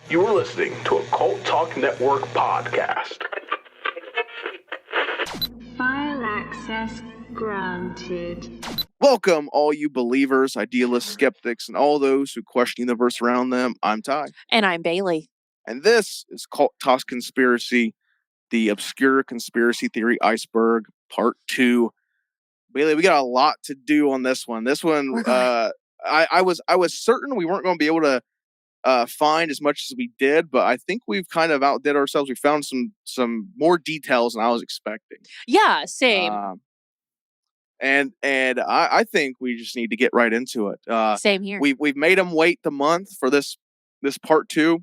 You're listening to a Cult Talk Network podcast. File access granted. Welcome, all you believers, idealists, skeptics, and all those who question the universe around them. I'm Ty. And I'm Bailey. And this is Cult Talk Conspiracy, the Obscure Conspiracy Theory Iceberg, Part 2. Bailey, we got a lot to do on this one. I was certain we weren't going to be able to find as much as we did, but I think we've kind of outdid ourselves. We found some more details than I was expecting. Yeah, same. And I think we just need to get right into it. Same here. We've made them wait the month for this part 2.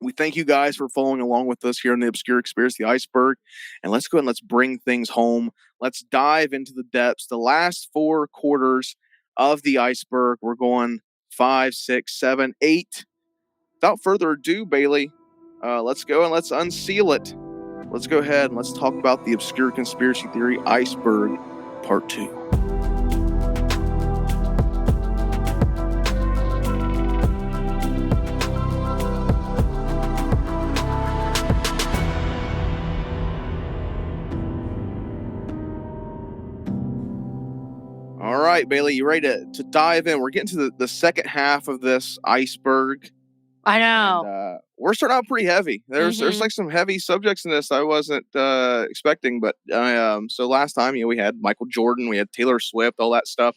We thank you guys for following along with us here in the Obscure Conspiracy Iceberg. And let's go ahead and let's bring things home. Let's dive into the depths. The last 4 quarters of the iceberg. We're going 5, 6, 7, 8. Without further ado, Bailey, let's go and let's unseal it. Let's go ahead and let's talk about the Obscure Conspiracy Theory Iceberg, Part 2. All right, Bailey, you ready to dive in? We're getting to the second half of this iceberg. I know. And, we're starting out pretty heavy. There's like some heavy subjects in this I wasn't expecting. But so last time, we had Michael Jordan, we had Taylor Swift, all that stuff.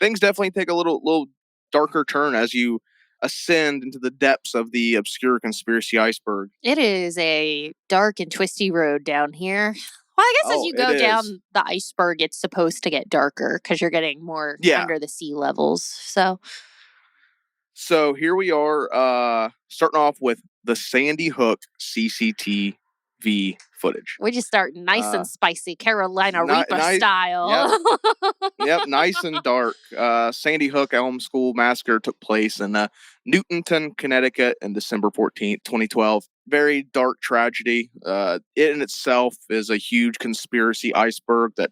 Things definitely take a little darker turn as you ascend into the depths of the Obscure Conspiracy Iceberg. It is a dark and twisty road down here. Well, I guess as you go down the iceberg, it's supposed to get darker because you're getting more under the sea levels. So here we are, starting off with the Sandy Hook CCTV footage. We just start nice and spicy, Carolina Reaper style. Yep, nice and dark. Sandy Hook Elm School Massacre took place in Newtonton, Connecticut in December 14th, 2012. Very dark tragedy. It in itself is a huge conspiracy iceberg that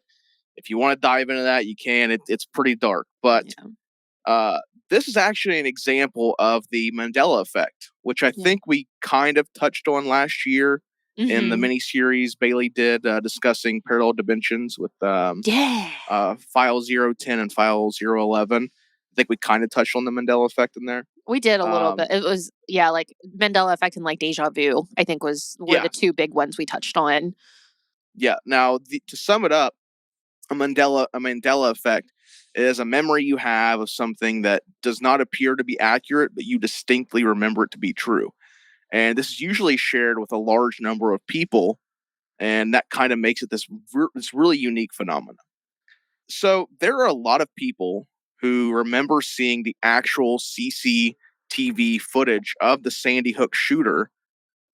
if you want to dive into that, you can. It's pretty dark. But this is actually an example of the Mandela effect, which I think we kind of touched on last year in the miniseries Bailey did discussing parallel dimensions with File 010 and File 011. I think we kind of touched on the Mandela effect in there. We did a little bit. It was, like Mandela effect and like deja vu, I think were the 2 big ones we touched on. Yeah. Now, to sum it up, a Mandela effect is a memory you have of something that does not appear to be accurate, but you distinctly remember it to be true. And this is usually shared with a large number of people, and that kind of makes it this really unique phenomenon. So there are a lot of people who remember seeing the actual CCTV footage of the Sandy Hook shooter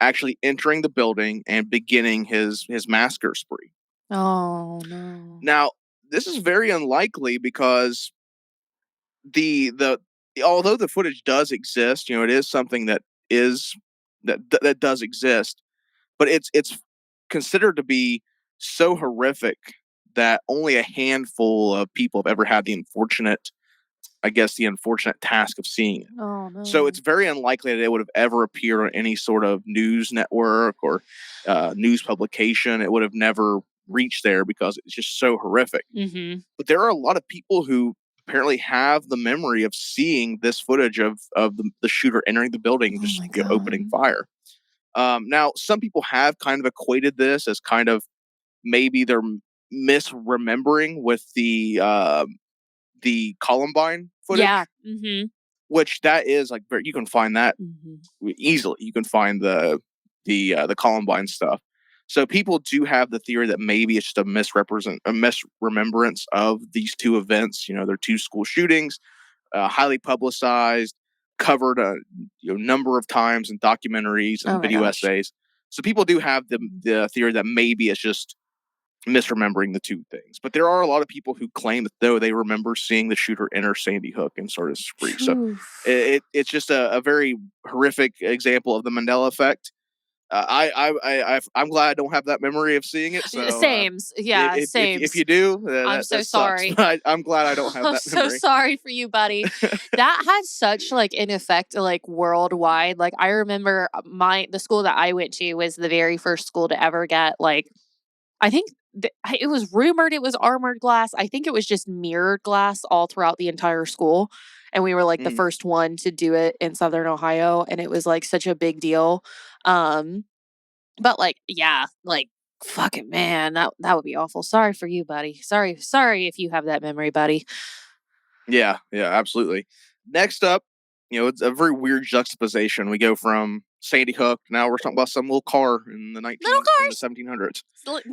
actually entering the building and beginning his massacre spree. Oh, no. Now, this is very unlikely because although the footage does exist, it is something that does exist, but it's considered to be so horrific that only a handful of people have ever had the unfortunate task of seeing it. Oh, no. So it's very unlikely that it would have ever appeared on any sort of news network or news publication. It would have never reached there because it's just so horrific. Mm-hmm. But there are a lot of people who apparently have the memory of seeing this footage of the shooter entering the building and just opening fire. Now, some people have kind of equated this as kind of maybe they're misremembering with the Columbine footage. Yeah. Mm-hmm. Which that is like you can find that easily. You can find the Columbine stuff. So people do have the theory that maybe it's just a misremembrance of these 2 events. They're 2 school shootings, highly publicized, covered a number of times in documentaries and video essays. So people do have the theory that maybe it's just misremembering the 2 things. But there are a lot of people who claim that though they remember seeing the shooter enter Sandy Hook and sort of spree. So it's just a very horrific example of the Mandela effect. I'm glad I don't have that memory of seeing it. So same. If you do, I'm so sorry. I'm glad I don't have that memory. I'm so sorry for you, buddy. That had such like an effect like worldwide. Like I remember the school that I went to was the very first school to ever get like, I think it was rumored it was armored glass. I think it was just mirrored glass all throughout the entire school. And we were like the first one to do it in Southern Ohio. And it was like such a big deal. But like, yeah, like fucking man, that would be awful. Sorry for you, buddy. Sorry if you have that memory, buddy. Yeah, absolutely. Next up, it's a very weird juxtaposition. We go from Sandy Hook. Now we're talking about some little car in the 1700s.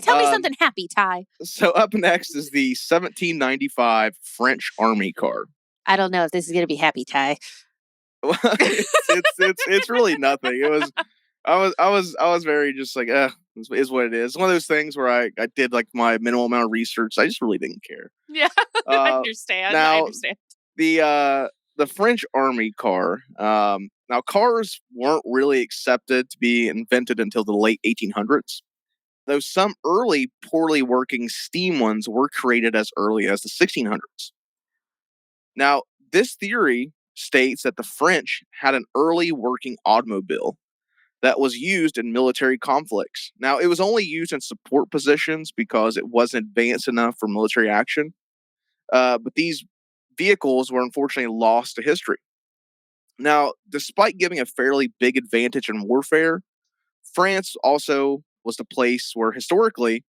Tell me something happy, Ty. So up next is the 1795 French Army car. I don't know if this is going to be happy, Ty. It's really nothing. It was. I was very just like, is what it is. It's one of those things where I did like my minimal amount of research. I just really didn't care. Yeah, I understand. Now, I understand. The French Army car. Now cars weren't really accepted to be invented until the late 1800s. Though some early poorly working steam ones were created as early as the 1600s. Now, this theory states that the French had an early working automobile that was used in military conflicts. Now, it was only used in support positions because it wasn't advanced enough for military action. But these vehicles were unfortunately lost to history. Now, despite giving a fairly big advantage in warfare, France also was the place where historically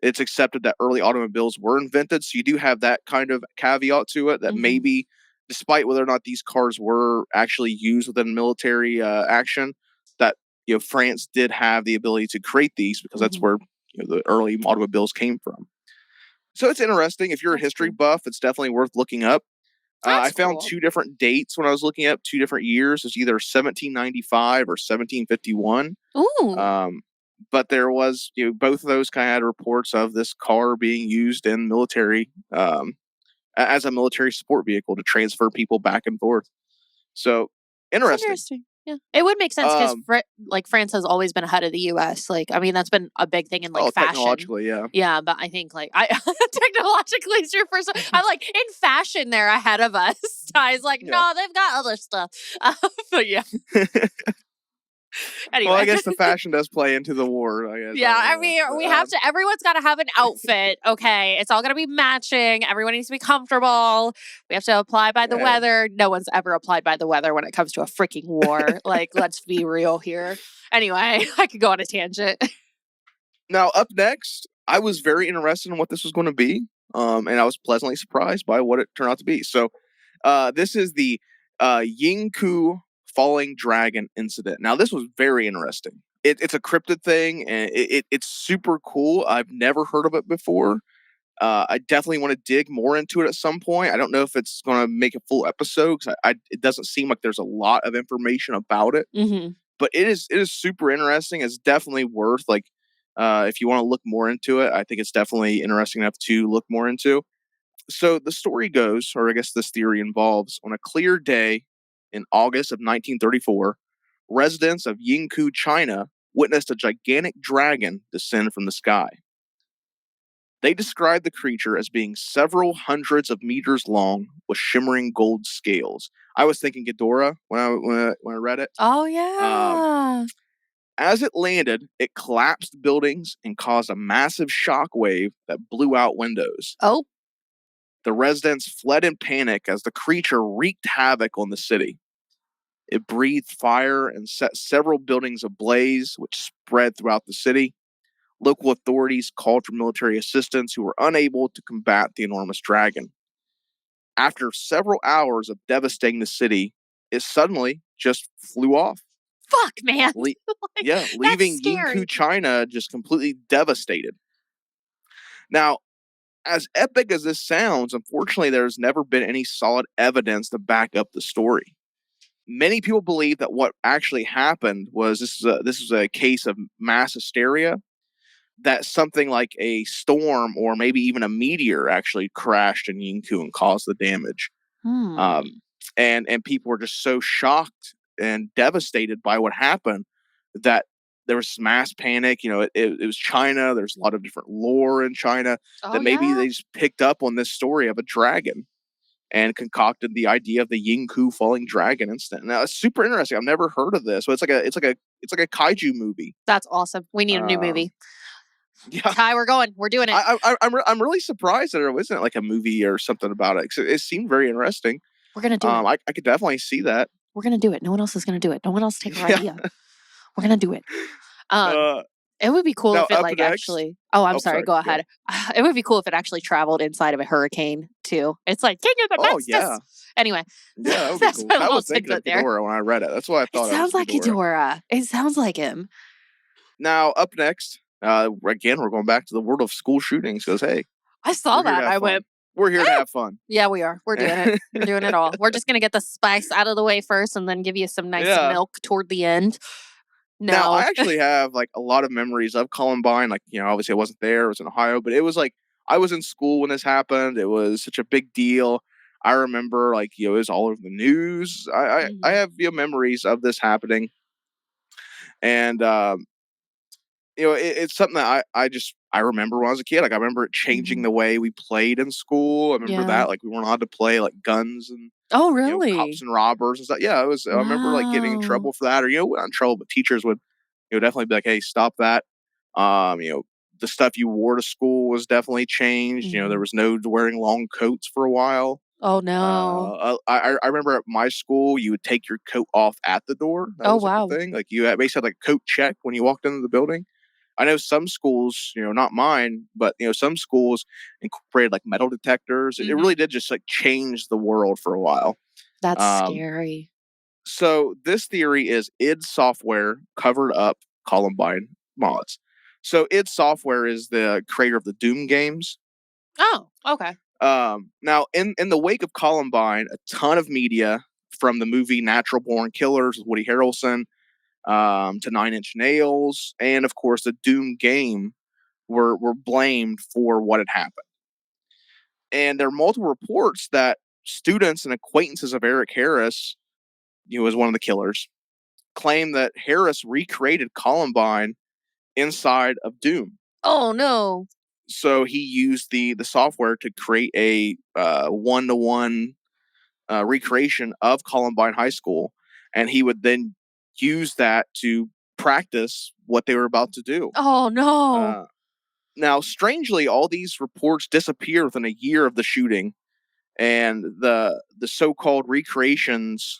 it's accepted that early automobiles were invented. So you do have that kind of caveat to it that maybe, despite whether or not these cars were actually used within military action, that France did have the ability to create these because that's where the early automobiles came from. So it's interesting. If you're a history buff, it's definitely worth looking up. I found two different dates when I was looking up 2 different years. It's either 1795 or 1751. Ooh. But there was, both of those kind of had reports of this car being used in military as a military support vehicle to transfer people back and forth. So interesting. Yeah, it would make sense because France has always been ahead of the U.S. Like, I mean, that's been a big thing in like fashion. Technologically, yeah. Yeah, but I think like technologically is your first. I'm like in fashion, they're ahead of us. Ty's like, no, they've got other stuff. But yeah. Anyway. Well, I guess the fashion does play into the war, I guess. Yeah, I mean, we have to, everyone's got to have an outfit, okay? It's all going to be matching. Everyone needs to be comfortable. We have to apply by the weather. No one's ever applied by the weather when it comes to a freaking war. Like, let's be real here. Anyway, I could go on a tangent. Now, up next, I was very interested in what this was going to be, and I was pleasantly surprised by what it turned out to be. So, this is the Yingkou falling dragon incident. Now, this was very interesting. It's a cryptid thing, and it's super cool. I've never heard of it before. I definitely want to dig more into it at some point. I don't know if it's going to make a full episode because it doesn't seem like there's a lot of information about it. But it is super interesting. It's definitely worth if you want to look more into it. I think it's definitely interesting enough to look more into. So the story goes, or I guess this theory involves, on a clear day in August of 1934, residents of Yingkou, China, witnessed a gigantic dragon descend from the sky. They described the creature as being several hundreds of meters long with shimmering gold scales. I was thinking Ghidorah when I read it. Oh, yeah. As it landed, it collapsed buildings and caused a massive shock wave that blew out windows. Oh. The residents fled in panic as the creature wreaked havoc on the city. It breathed fire and set several buildings ablaze, which spread throughout the city. Local authorities called for military assistance who were unable to combat the enormous dragon. After several hours of devastating the city, it suddenly just flew off. Fuck, man. Leaving Yingkou, China just completely devastated. Now, as epic as this sounds, unfortunately, there's never been any solid evidence to back up the story. Many people believe that what actually happened was this was a case of mass hysteria, that something like a storm or maybe even a meteor actually crashed in Yingkou and caused the damage. And people were just so shocked and devastated by what happened that there was mass panic. It was China. There's a lot of different lore in China that maybe they just picked up on this story of a dragon and concocted the idea of the Yingkou falling dragon incident. Now it's super interesting. I've never heard of this. So it's like a kaiju movie. That's awesome. We need a new movie. Yeah, Ty, we're going. We're doing it. I'm really surprised that there wasn't like a movie or something about it. It seemed very interesting. We're gonna do it. I could definitely see that. We're gonna do it. No one else is gonna do it. No one else take our idea. We're gonna do it. It would be cool if it like next, actually. Oh, I'm sorry. Go ahead. It would be cool if it actually traveled inside of a hurricane too. It's like King of the Bestest. Yeah. Anyway, yeah, that would be cool. I was thinking of Ghidorah when I read it. That's why I thought it sounds like Ghidorah. It sounds like him. Now, up next, again, we're going back to the world of school shootings. Because hey, I saw that. I went. We're here to have fun. Yeah, we are. We're doing it. We're doing it all. We're just gonna get the spice out of the way first, and then give you some nice milk toward the end. No. Now, I actually have like a lot of memories of Columbine. Like, obviously I wasn't there. I was in Ohio, but it was like I was in school when this happened. It was such a big deal. I remember like, it was all over the news. I have memories of this happening. And, it's something that I remember when I was a kid. Like, I remember it changing the way we played in school. I remember that, like, we weren't allowed to play like guns and cops and robbers and stuff. Yeah, it was. Wow. I remember like getting in trouble for that, or not in trouble, but teachers would, definitely be like, "Hey, stop that." The stuff you wore to school was definitely changed. There was no wearing long coats for a while. Oh no! I remember at my school, you would take your coat off at the door. That was like the thing. Like you basically had like a coat check when you walked into the building. I know some schools, not mine, but some schools incorporated like metal detectors. It really did just like change the world for a while. That's scary. So this theory is id Software covered up Columbine mods. So id Software is the creator of the Doom games. Oh, okay. Now in the wake of Columbine, a ton of media from the movie Natural Born Killers with Woody Harrelson, to 9 Inch Nails, and of course the Doom game were blamed for what had happened. And there are multiple reports that students and acquaintances of Eric Harris, was one of the killers, claim that Harris recreated Columbine inside of Doom. Oh no. So he used the software to create a 1-to-1 recreation of Columbine High School, and he would then use that to practice what they were about to do. Oh no. Now, strangely, all these reports disappeared within a year of the shooting, and the so-called recreations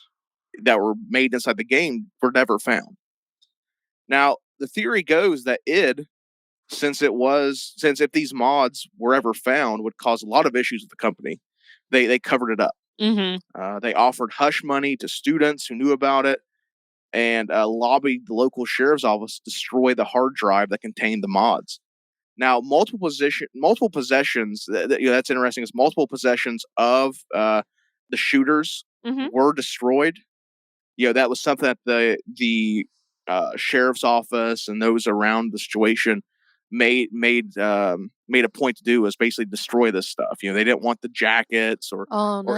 that were made inside the game were never found. Now, the theory goes that id, since if these mods were ever found, would cause a lot of issues with the company, they covered it up. Mm-hmm. They offered hush money to students who knew about it, and lobbied the local sheriff's office to destroy the hard drive that contained the mods. Now, multiple possessions. That's interesting. Is multiple possessions of the shooters were destroyed. That was something that the sheriff's office and those around the situation made a point to do, was basically destroy this stuff. They didn't want the jackets or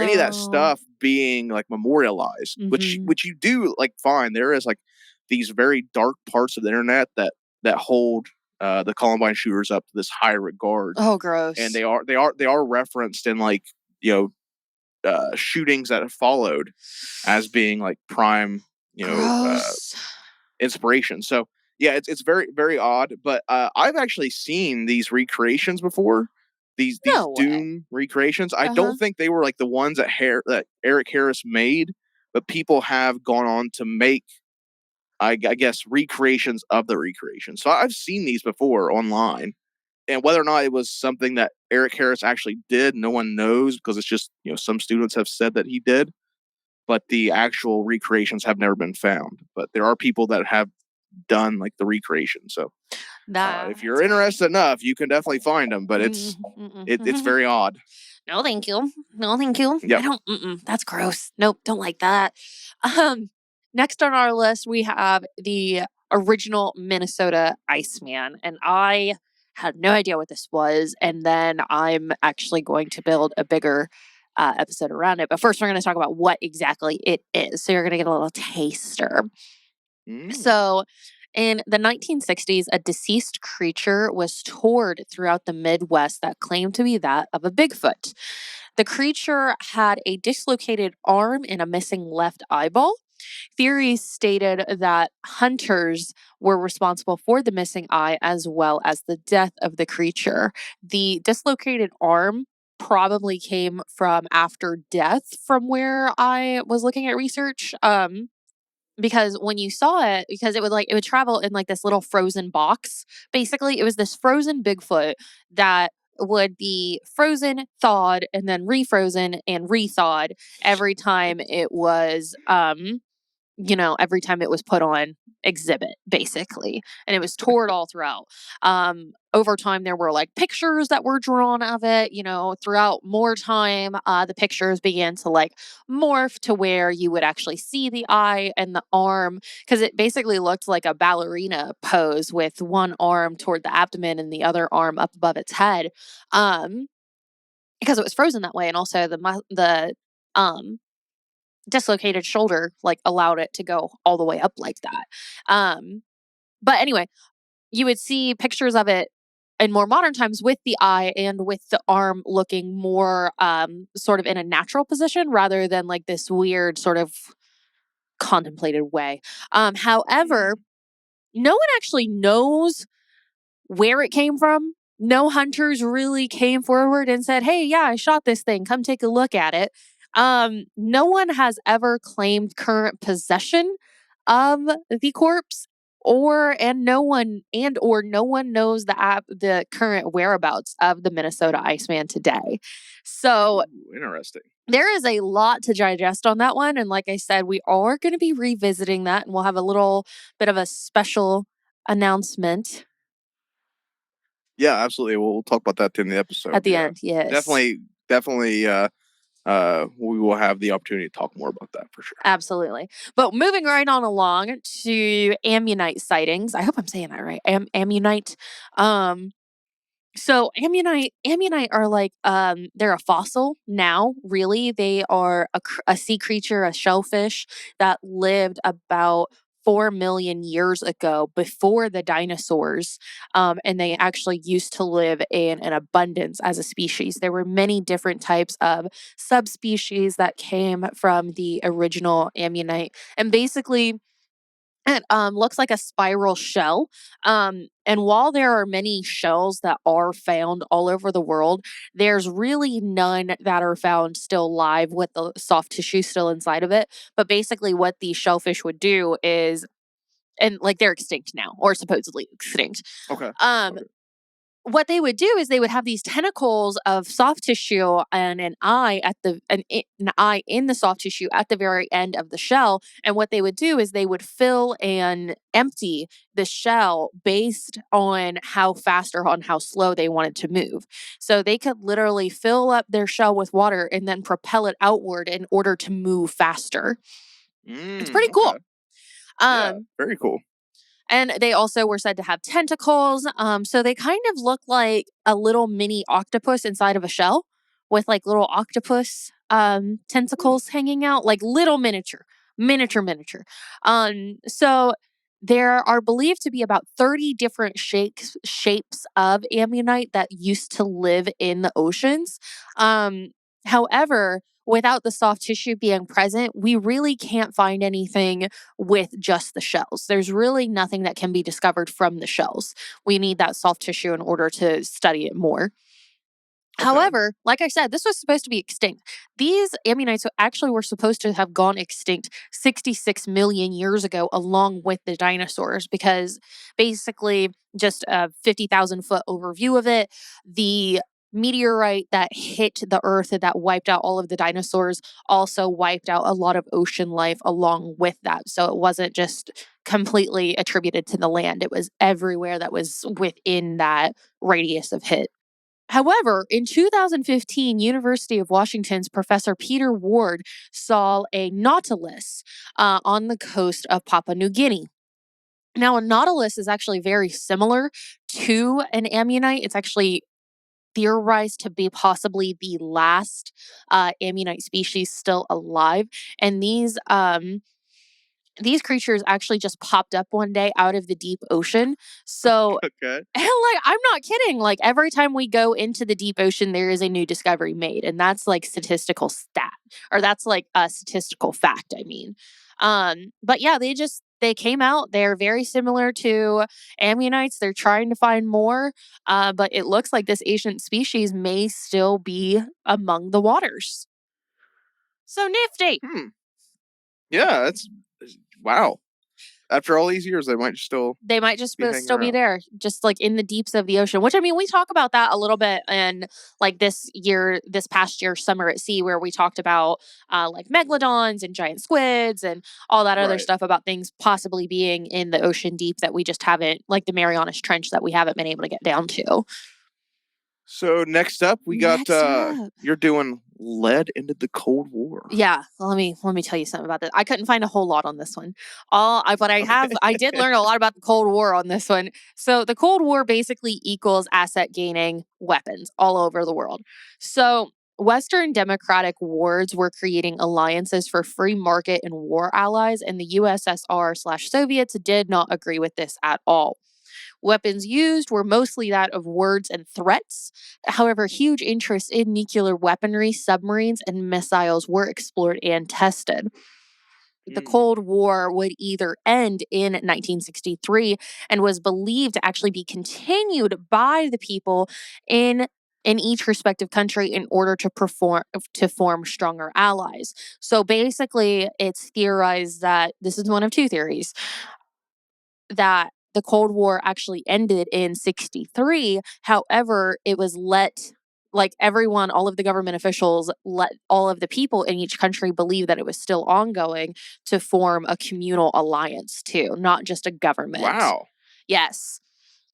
any of that stuff being like memorialized, which you do like find. There is like these very dark parts of the internet that hold the Columbine shooters up to this high regard. Oh, gross. And they are referenced in like shootings that have followed as being like prime inspiration. So yeah, it's very, very odd, but I've actually seen these recreations before. These Doom recreations. I don't think they were like the ones that Eric Harris made, but people have gone on to make, I guess, recreations of the recreation. So I've seen these before online, and whether or not it was something that Eric Harris actually did, no one knows, because it's just, some students have said that he did, but the actual recreations have never been found. But there are people that have done like the recreation. So if you're interested enough, you can definitely find them, but it's very odd. No, thank you. No, thank you. Yep. I don't, that's gross. Nope. Don't like that. Next on our list, we have the original Minnesota Iceman, and I had no idea what this was. And then I'm actually going to build a bigger episode around it. But first, we're going to talk about what exactly it is. So you're going to get a little taster. So In the 1960s, a deceased creature was toured throughout the Midwest that claimed to be that of a Bigfoot. The creature had a dislocated arm and a missing left eyeball. Theories stated that hunters were responsible for the missing eye as well as the death of the creature. The dislocated arm probably came from after death, from where I was looking at research. Because when you saw it, because it would travel in like this little frozen box. Basically, it was this frozen Bigfoot that would be frozen, thawed, and then refrozen and rethawed every time it was every time it was put on exhibit, basically. And it was toured all throughout. Over time, there were like pictures that were drawn of it, throughout more time. The pictures began to like morph to where you would actually see the eye and the arm, because it basically looked like a ballerina pose with one arm toward the abdomen and the other arm up above its head. Because it was frozen that way. And also the dislocated shoulder like allowed it to go all the way up like that. But anyway, you would see pictures of it in more modern times with the eye and with the arm looking more sort of in a natural position rather than like this weird sort of contemplated way. However, no one actually knows where it came from. No hunters really came forward and said, "Hey, yeah, I shot this thing. Come take a look at it." No one has ever claimed current possession of the corpse, or no one knows the current whereabouts of the Minnesota Iceman today. So Interesting. there is a lot to digest on that one, and like I said, we are going to be revisiting that, and we'll have a little bit of a special announcement Yeah, absolutely. We'll talk about that in the episode. at the end. Yes, Definitely. We will have the opportunity to talk more about that for sure. Absolutely. But moving right on along to ammonite sightings. I hope I'm saying that right. Ammonite. So ammonite are like they're a fossil now. Really, they are a sea creature, a shellfish that lived about 4 million years ago before the dinosaurs. And they actually used to live in an abundance as a species. There were many different types of subspecies that came from the original ammonite. And basically, it looks like a spiral shell. And while there are many shells that are found all over the world, there's really none that are found still live with the soft tissue still inside of it. But basically, what these shellfish would do is, and like they're extinct now, or supposedly extinct. Okay. What they would do is they would have these tentacles of soft tissue and an eye in the soft tissue at the very end of the shell. And what they would do is they would fill and empty the shell based on how fast or on how slow they wanted to move. So they could literally fill up their shell with water and then propel it outward in order to move faster. It's pretty cool. Okay. Yeah, very cool. And they also were said to have tentacles. So they kind of look like a little mini octopus inside of a shell with like little octopus tentacles hanging out, like little miniature. So there are believed to be about 30 different shapes of ammonite that used to live in the oceans. However, without the soft tissue being present, we really can't find anything with just the shells. There's really nothing that can be discovered from the shells. We need that soft tissue in order to study it more. Okay. However, like I said, this was supposed to be extinct. These ammonites actually were supposed to have gone extinct 66 million years ago, along with the dinosaurs, because basically, just a 50,000 foot overview of it, the meteorite that hit the earth and that wiped out all of the dinosaurs also wiped out a lot of ocean life along with that. So it wasn't just completely attributed to the land, it was everywhere that was within that radius of hit. However, in 2015, University of Washington's Professor Peter Ward saw a nautilus on the coast of Papua New Guinea. Now, a nautilus is actually very similar to an ammonite. It's actually theorized to be possibly the last ammonite species still alive. And these these creatures actually just popped up one day out of the deep ocean. So, Okay. and like, I'm not kidding. Like, every time we go into the deep ocean, there is a new discovery made. And that's like statistical stat, or that's like a statistical fact, I mean. But yeah, they came out. They're very similar to ammonites. They're trying to find more. But it looks like this ancient species may still be among the waters. So nifty. Yeah, that's wow. After all these years, they might still They might just be hanging still be around. there, just like in the deeps of the ocean, which I mean, we talk about that a little bit in like this past year, Summer at Sea, where we talked about like megalodons and giant squids and all that other Right. stuff about things possibly being in the ocean deep that we just haven't, like the Marianas Trench that we haven't been able to get down to. So next up, we got Next up. you're doing lead into the Cold War. Yeah, let me tell you something about this. I couldn't find a whole lot on this one. I did learn a lot about the Cold War on this one. So the Cold War basically equals asset gaining weapons all over the world. So Western democratic wards were creating alliances for free market and war allies, and the USSR/Soviets did not agree with this at all. Weapons used were mostly that of words and threats. However, huge interest in nuclear weaponry, submarines, and missiles were explored and tested. The Cold War would either end in 1963 and was believed to actually be continued by the people in each respective country in order to form stronger allies. So basically, it's theorized that this is one of two theories, that the Cold War actually ended in 63. However, it was everyone, all of the government officials, let all of the people in each country believe that it was still ongoing to form a communal alliance too, not just a government. Wow. Yes.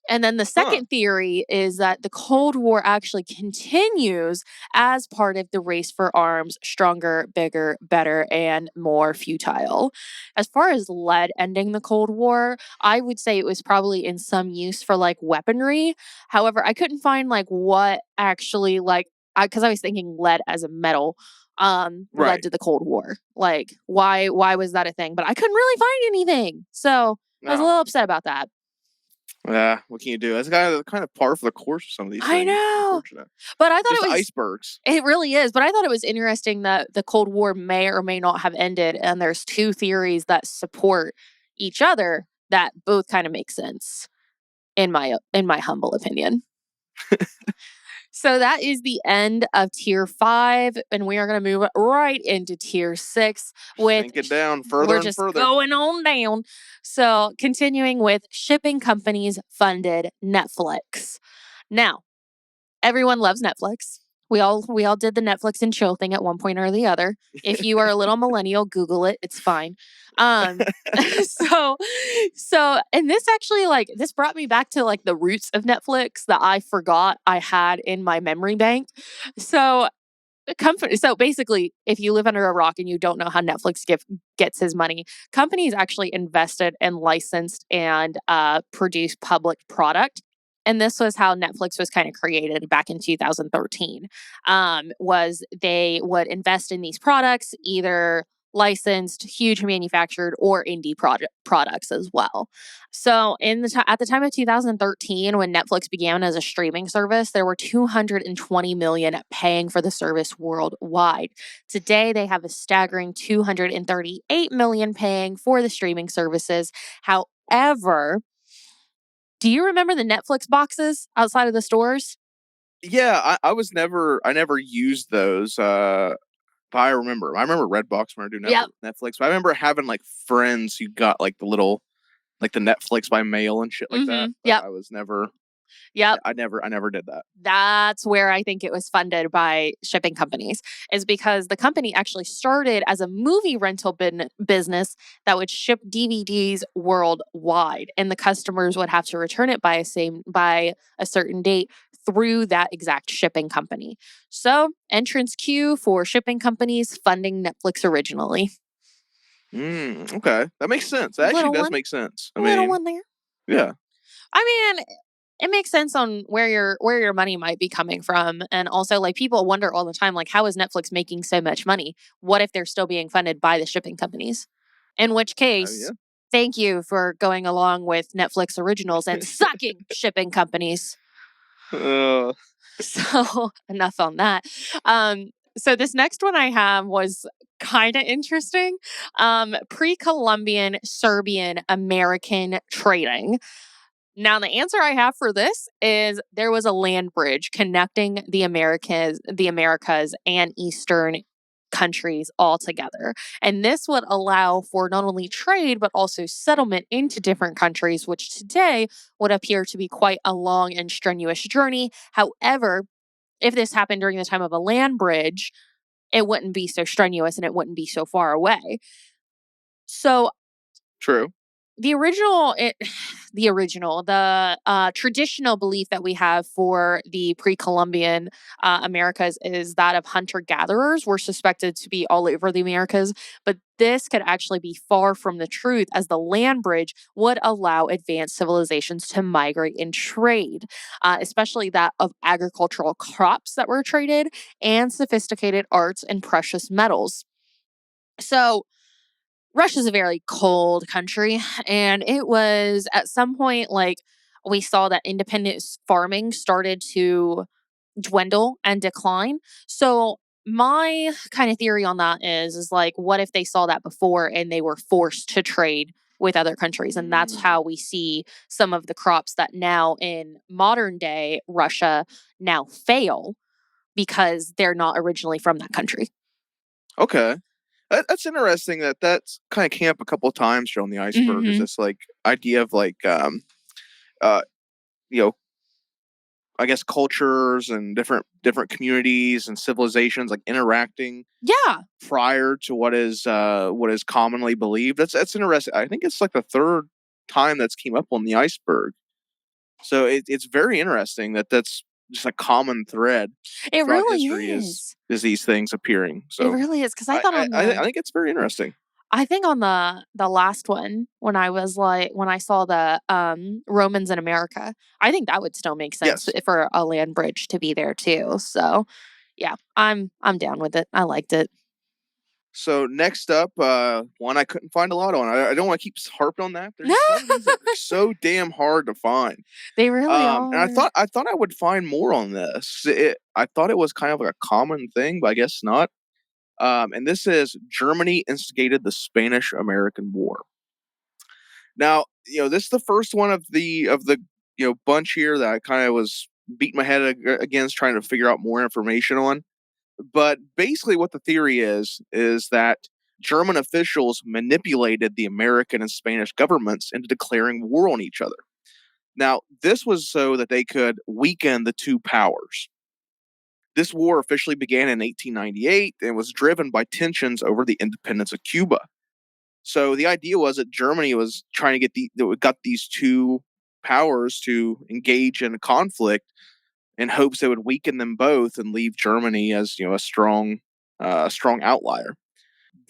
And then the second theory is that the Cold War actually continues as part of the race for arms, stronger, bigger, better, and more futile. As far as lead ending the Cold War, I would say it was probably in some use for like weaponry. However, I couldn't find like what actually because I was thinking lead as a metal led to the Cold War. Like why was that a thing? But I couldn't really find anything. So I was a little upset about that. Yeah, what can you do? That's kind of par for the course of some of these things. I know, but I thought just it was icebergs. It really is, but I thought it was interesting that the Cold War may or may not have ended, and there's two theories that support each other that both kind of make sense in my humble opinion. So that is the end of Tier 5, and we are going to move right into Tier 6 with Sink it down further we're and just further. going on down. So continuing with shipping companies funded Netflix. Now, everyone loves Netflix. We all did the Netflix and chill thing at one point or the other. If you are a little millennial, Google it. It's fine. So and this actually this brought me back to like the roots of Netflix that I forgot I had in my memory bank. So basically, if you live under a rock and you don't know how Netflix gets his money, companies actually invested and licensed and produced public product. And this was how Netflix was kind of created back in 2013. Was they would invest in these products, either licensed, huge manufactured, or indie products as well. So at the time of 2013, when Netflix began as a streaming service, there were 220 million paying for the service worldwide. Today, they have a staggering 238 million paying for the streaming services. However, do you remember the Netflix boxes outside of the stores? Yeah, I never used those. But I remember Redbox when I do Netflix. But I remember having like friends who got like the little, like the Netflix by mail and shit like that. But I was never. Yep. I never did that. That's where I think it was funded by shipping companies, is because the company actually started as a movie rental business that would ship DVDs worldwide, and the customers would have to return it by a certain date through that exact shipping company. So, entrance queue for shipping companies funding Netflix originally. Okay, that makes sense. That actually does make sense. Little one there. Yeah. I mean, it makes sense on where your money might be coming from. And also, like, people wonder all the time, like, how is Netflix making so much money? What if they're still being funded by the shipping companies? In which case, thank you for going along with Netflix originals and sucking shipping companies. So enough on that. So this next one I have was kind of interesting. Pre-Columbian Serbian American trading. Now, the answer I have for this is there was a land bridge connecting the Americas and Eastern countries all together. And this would allow for not only trade, but also settlement into different countries, which today would appear to be quite a long and strenuous journey. However, if this happened during the time of a land bridge, it wouldn't be so strenuous and it wouldn't be so far away. So true. The traditional belief that we have for the pre-Columbian Americas is that of hunter-gatherers were suspected to be all over the Americas, but this could actually be far from the truth, as the land bridge would allow advanced civilizations to migrate and trade, especially that of agricultural crops that were traded and sophisticated arts and precious metals. So Russia's a very cold country, and it was at some point like we saw that independent farming started to dwindle and decline. So my kind of theory on that is like, what if they saw that before and they were forced to trade with other countries? And that's how we see some of the crops that now in modern day Russia now fail because they're not originally from that country. Okay. That's interesting. That's kind of came up a couple of times here on the Iceberg. Is this like idea of like, I guess cultures and different communities and civilizations like interacting. Yeah. Prior to what is commonly believed. That's interesting. I think it's like the third time that's came up on the Iceberg. So it's very interesting that's just a common thread. It really history is these things appearing. So it really is, because I thought I think it's very interesting. I think on the last one, when I saw the Romans in America, I think that would still make sense for a land bridge to be there too. So yeah, I'm down with it. I liked it. So next up, one I couldn't find a lot on. I don't want to keep harping on that. There's some of these that are so damn hard to find. They really are. And I thought I would find more on this. I thought it was kind of like a common thing, but I guess not. And this is Germany instigated the Spanish-American War. Now, this is the first one of the bunch here that I kind of was beating my head against trying to figure out more information on. But basically what the theory is that German officials manipulated the American and Spanish governments into declaring war on each other. Now, this was so that they could weaken the two powers. This war officially began in 1898 and was driven by tensions over the independence of Cuba. So the idea was that Germany was trying to got these two powers to engage in a conflict in hopes they would weaken them both and leave Germany as a strong outlier.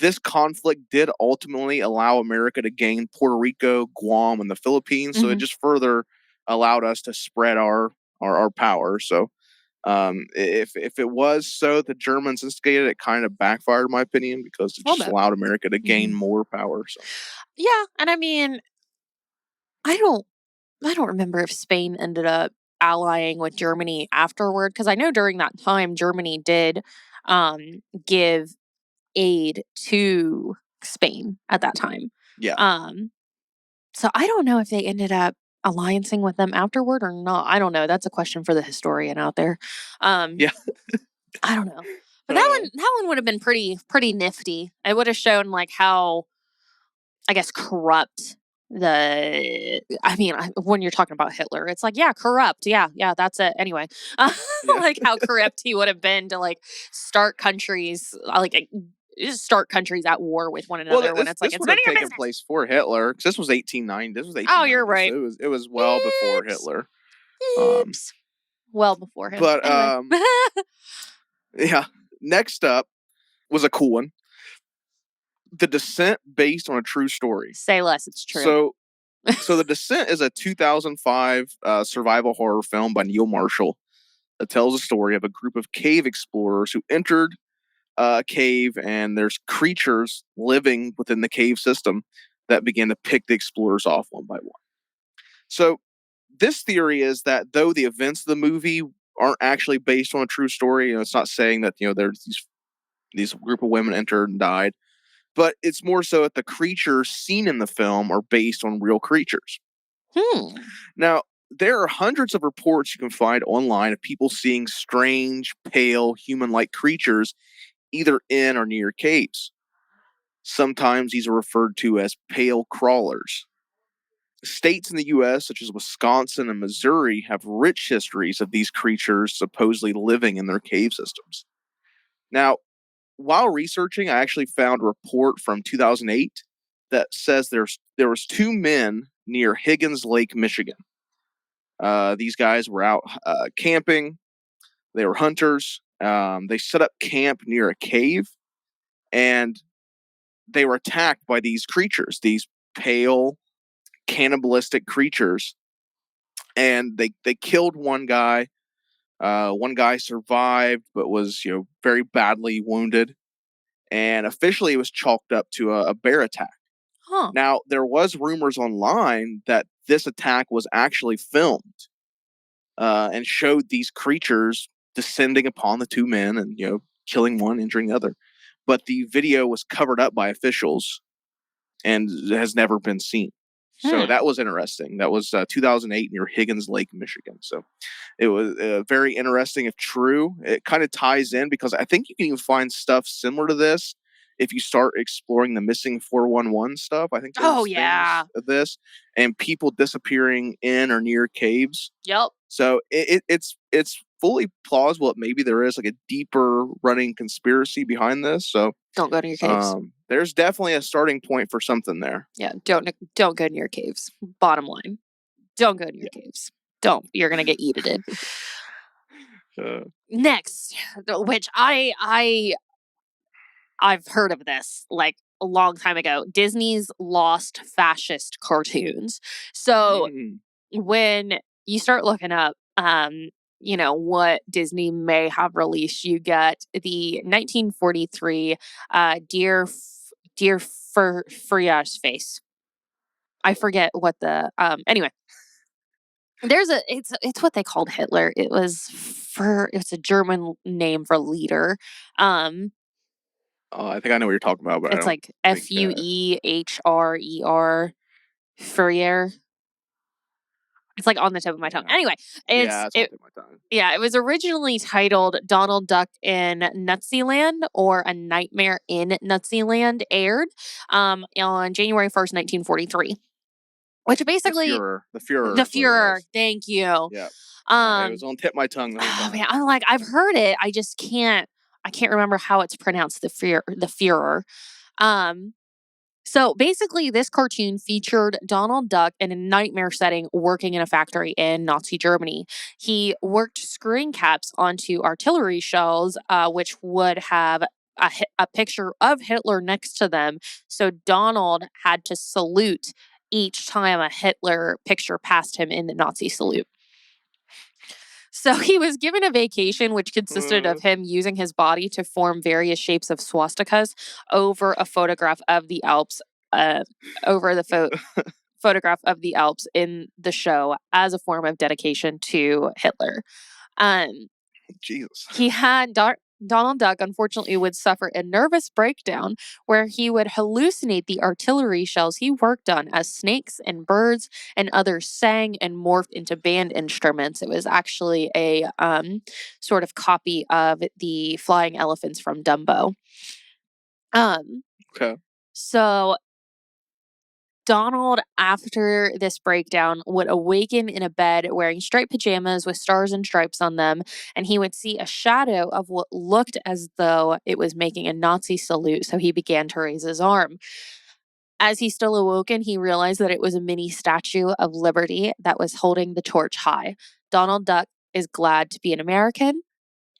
This conflict did ultimately allow America to gain Puerto Rico, Guam, and the Philippines. So it just further allowed us to spread our power. So if it was so the Germans instigated, it kind of backfired, in my opinion, because it just allowed America to gain more power. So. Yeah, and I mean, I don't remember if Spain ended up allying with Germany afterward, because I know during that time Germany did give aid to Spain at that time. Yeah. So I don't know if they ended up alliancing with them afterward or not. I don't know. That's a question for the historian out there. Yeah. I don't know. But that one would have been pretty nifty. It would have shown like how, I guess, corrupt when you're talking about Hitler, it's like, yeah, corrupt. Yeah, that's it. Anyway, like how corrupt he would have been to like start countries at war with one another when it's like, it's none of your business. Place for Hitler, because this was 1890. This was 1890. Oh, you're right. So it was well before Hitler. Well before him. But anyway. yeah. Next up was a cool one. The Descent, based on a true story. Say less, it's true. So The Descent is a 2005 survival horror film by Neil Marshall that tells the story of a group of cave explorers who entered cave, and there's creatures living within the cave system that begin to pick the explorers off one by one. So this theory is that though the events of the movie aren't actually based on a true story, it's not saying that there's these group of women entered and died, but it's more so that the creatures seen in the film are based on real creatures. Now, there are hundreds of reports you can find online of people seeing strange, pale, human-like creatures either in or near caves. Sometimes these are referred to as pale crawlers. States in the U.S., such as Wisconsin and Missouri, have rich histories of these creatures supposedly living in their cave systems. Now, while researching, I actually found a report from 2008 that says there was two men near Higgins Lake, Michigan. These guys were out camping. They were hunters. They set up camp near a cave, and they were attacked by these creatures, these pale, cannibalistic creatures. And they killed one guy. One guy survived, but was very badly wounded. And officially, it was chalked up to a bear attack. Now, there was rumors online that this attack was actually filmed and showed these creatures descending upon the two men and killing one, injuring the other. But the video was covered up by officials and has never been seen. So that was interesting. That was 2008 near Higgins Lake, Michigan. So it was very interesting if true. It kind of ties in because I think you can even find stuff similar to this if you start exploring the missing 411 stuff. I think there's things of this and people disappearing in or near caves. Yep. So it's fully plausible that maybe there is like a deeper running conspiracy behind this. So don't go to your caves. There's definitely a starting point for something there. Yeah, don't go near caves. Bottom line, don't go near caves. Don't. You're gonna get eaten. Next, which I've heard of this like a long time ago. Disney's lost fascist cartoons. So when you start looking up, what Disney may have released, you get the 1943 Dear Friar's Face. I forget what the anyway. It's what they called Hitler. It's a German name for leader. I think I know what you're talking about, but it's like Fuehrer, Fourier. It's like on the tip of my tongue. Anyway, it's on the tip of my tongue. Yeah, it was originally titled Donald Duck in Nutsyland or A Nightmare in Nutsyland, aired on January 1st, 1943. Which basically the Fuhrer. Thank you. Yeah. It was on the tip of my tongue. Man, I'm like, I've heard it. I just can't remember how it's pronounced, the Fuhrer. So basically, this cartoon featured Donald Duck in a nightmare setting working in a factory in Nazi Germany. He worked screwing caps onto artillery shells, which would have a picture of Hitler next to them. So Donald had to salute each time a Hitler picture passed him in the Nazi salute. So he was given a vacation, which consisted of him using his body to form various shapes of swastikas over a photograph of the Alps, photograph of the Alps in the show as a form of dedication to Hitler. Jesus. He had Donald Duck, unfortunately, would suffer a nervous breakdown where he would hallucinate the artillery shells he worked on as snakes and birds and others sang and morphed into band instruments. It was actually a sort of copy of the flying elephants from Dumbo. Okay. So Donald, after this breakdown, would awaken in a bed wearing striped pajamas with stars and stripes on them, and he would see a shadow of what looked as though it was making a Nazi salute, so he began to raise his arm. As he still awoken, he realized that it was a mini statue of Liberty that was holding the torch high. Donald Duck is glad to be an American,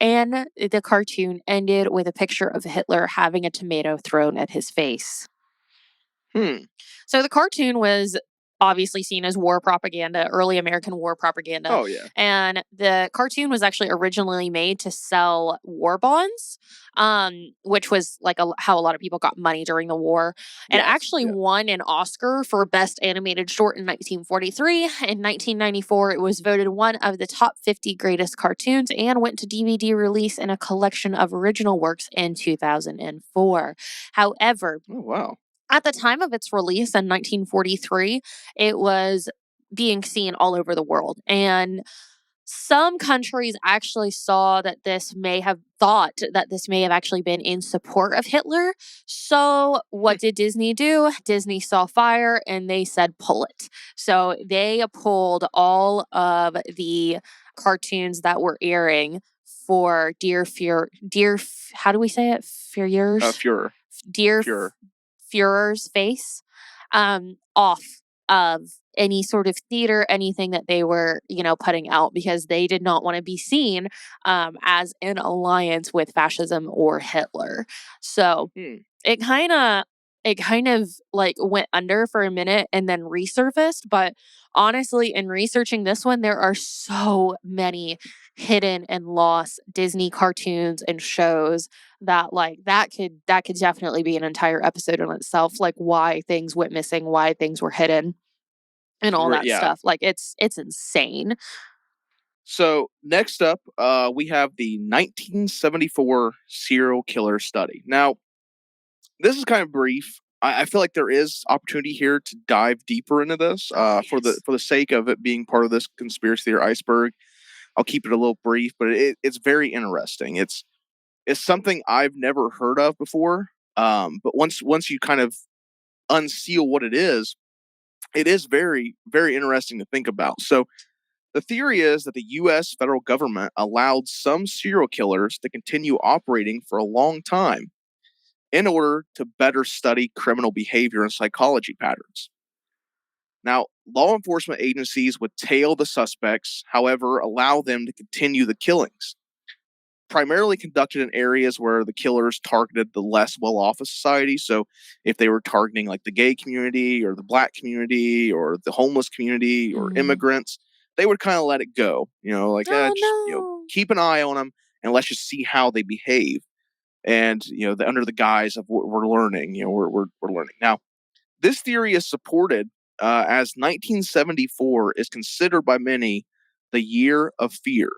and the cartoon ended with a picture of Hitler having a tomato thrown at his face. So the cartoon was obviously seen as war propaganda, early American war propaganda. Oh, yeah. And the cartoon was actually originally made to sell war bonds, which was like how a lot of people got money during the war. And it Yes, actually yeah. won an Oscar for Best Animated Short in 1943. In 1994, it was voted one of the top 50 greatest cartoons and went to DVD release in a collection of original works in 2004. However, Oh, wow. at the time of its release in 1943, it was being seen all over the world. And some countries actually thought that this may have actually been in support of Hitler. So what did Disney do? Disney saw fire and they said pull it. So they pulled all of the cartoons that were airing for how do we say it? Führer. Dear Führer. Führer's face off of any sort of theater, anything that they were, putting out, because they did not want to be seen as in alliance with fascism or Hitler. So it kind of like went under for a minute and then resurfaced. But honestly, in researching this one, there are so many hidden and lost Disney cartoons and shows that could definitely be an entire episode in itself, like why things went missing, why things were hidden, and all that Yeah. stuff. Like it's insane. So next up, we have the 1974 serial killer study. Now, this is kind of brief. I feel like there is opportunity here to dive deeper into this. For the sake of it being part of this conspiracy theory iceberg, I'll keep it a little brief, but it's very interesting. It's something I've never heard of before. But once you kind of unseal what it is very, very interesting to think about. So the theory is that the U.S. federal government allowed some serial killers to continue operating for a long time in order to better study criminal behavior and psychology patterns. Now, law enforcement agencies would tail the suspects, however, allow them to continue the killings. Primarily conducted in areas where the killers targeted the less well-off of society. So if they were targeting like the gay community or the black community or the homeless community or immigrants, they would kind of let it go. Keep an eye on them and let's just see how they behave. And under the guise of what we're learning, we're learning. Now, this theory is supported as 1974 is considered by many the year of fear.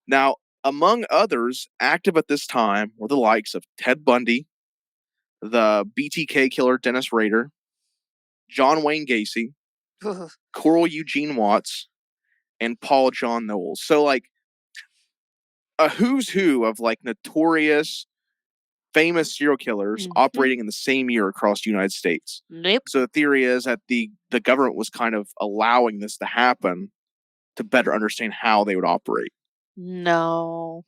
Now, among others active at this time were the likes of Ted Bundy, the BTK killer Dennis Rader, John Wayne Gacy, Coral Eugene Watts, and Paul John Knowles. So, like, a who's who of like notorious, famous serial killers operating in the same year across the United States. Nope. So the theory is that the government was kind of allowing this to happen to better understand how they would operate. No.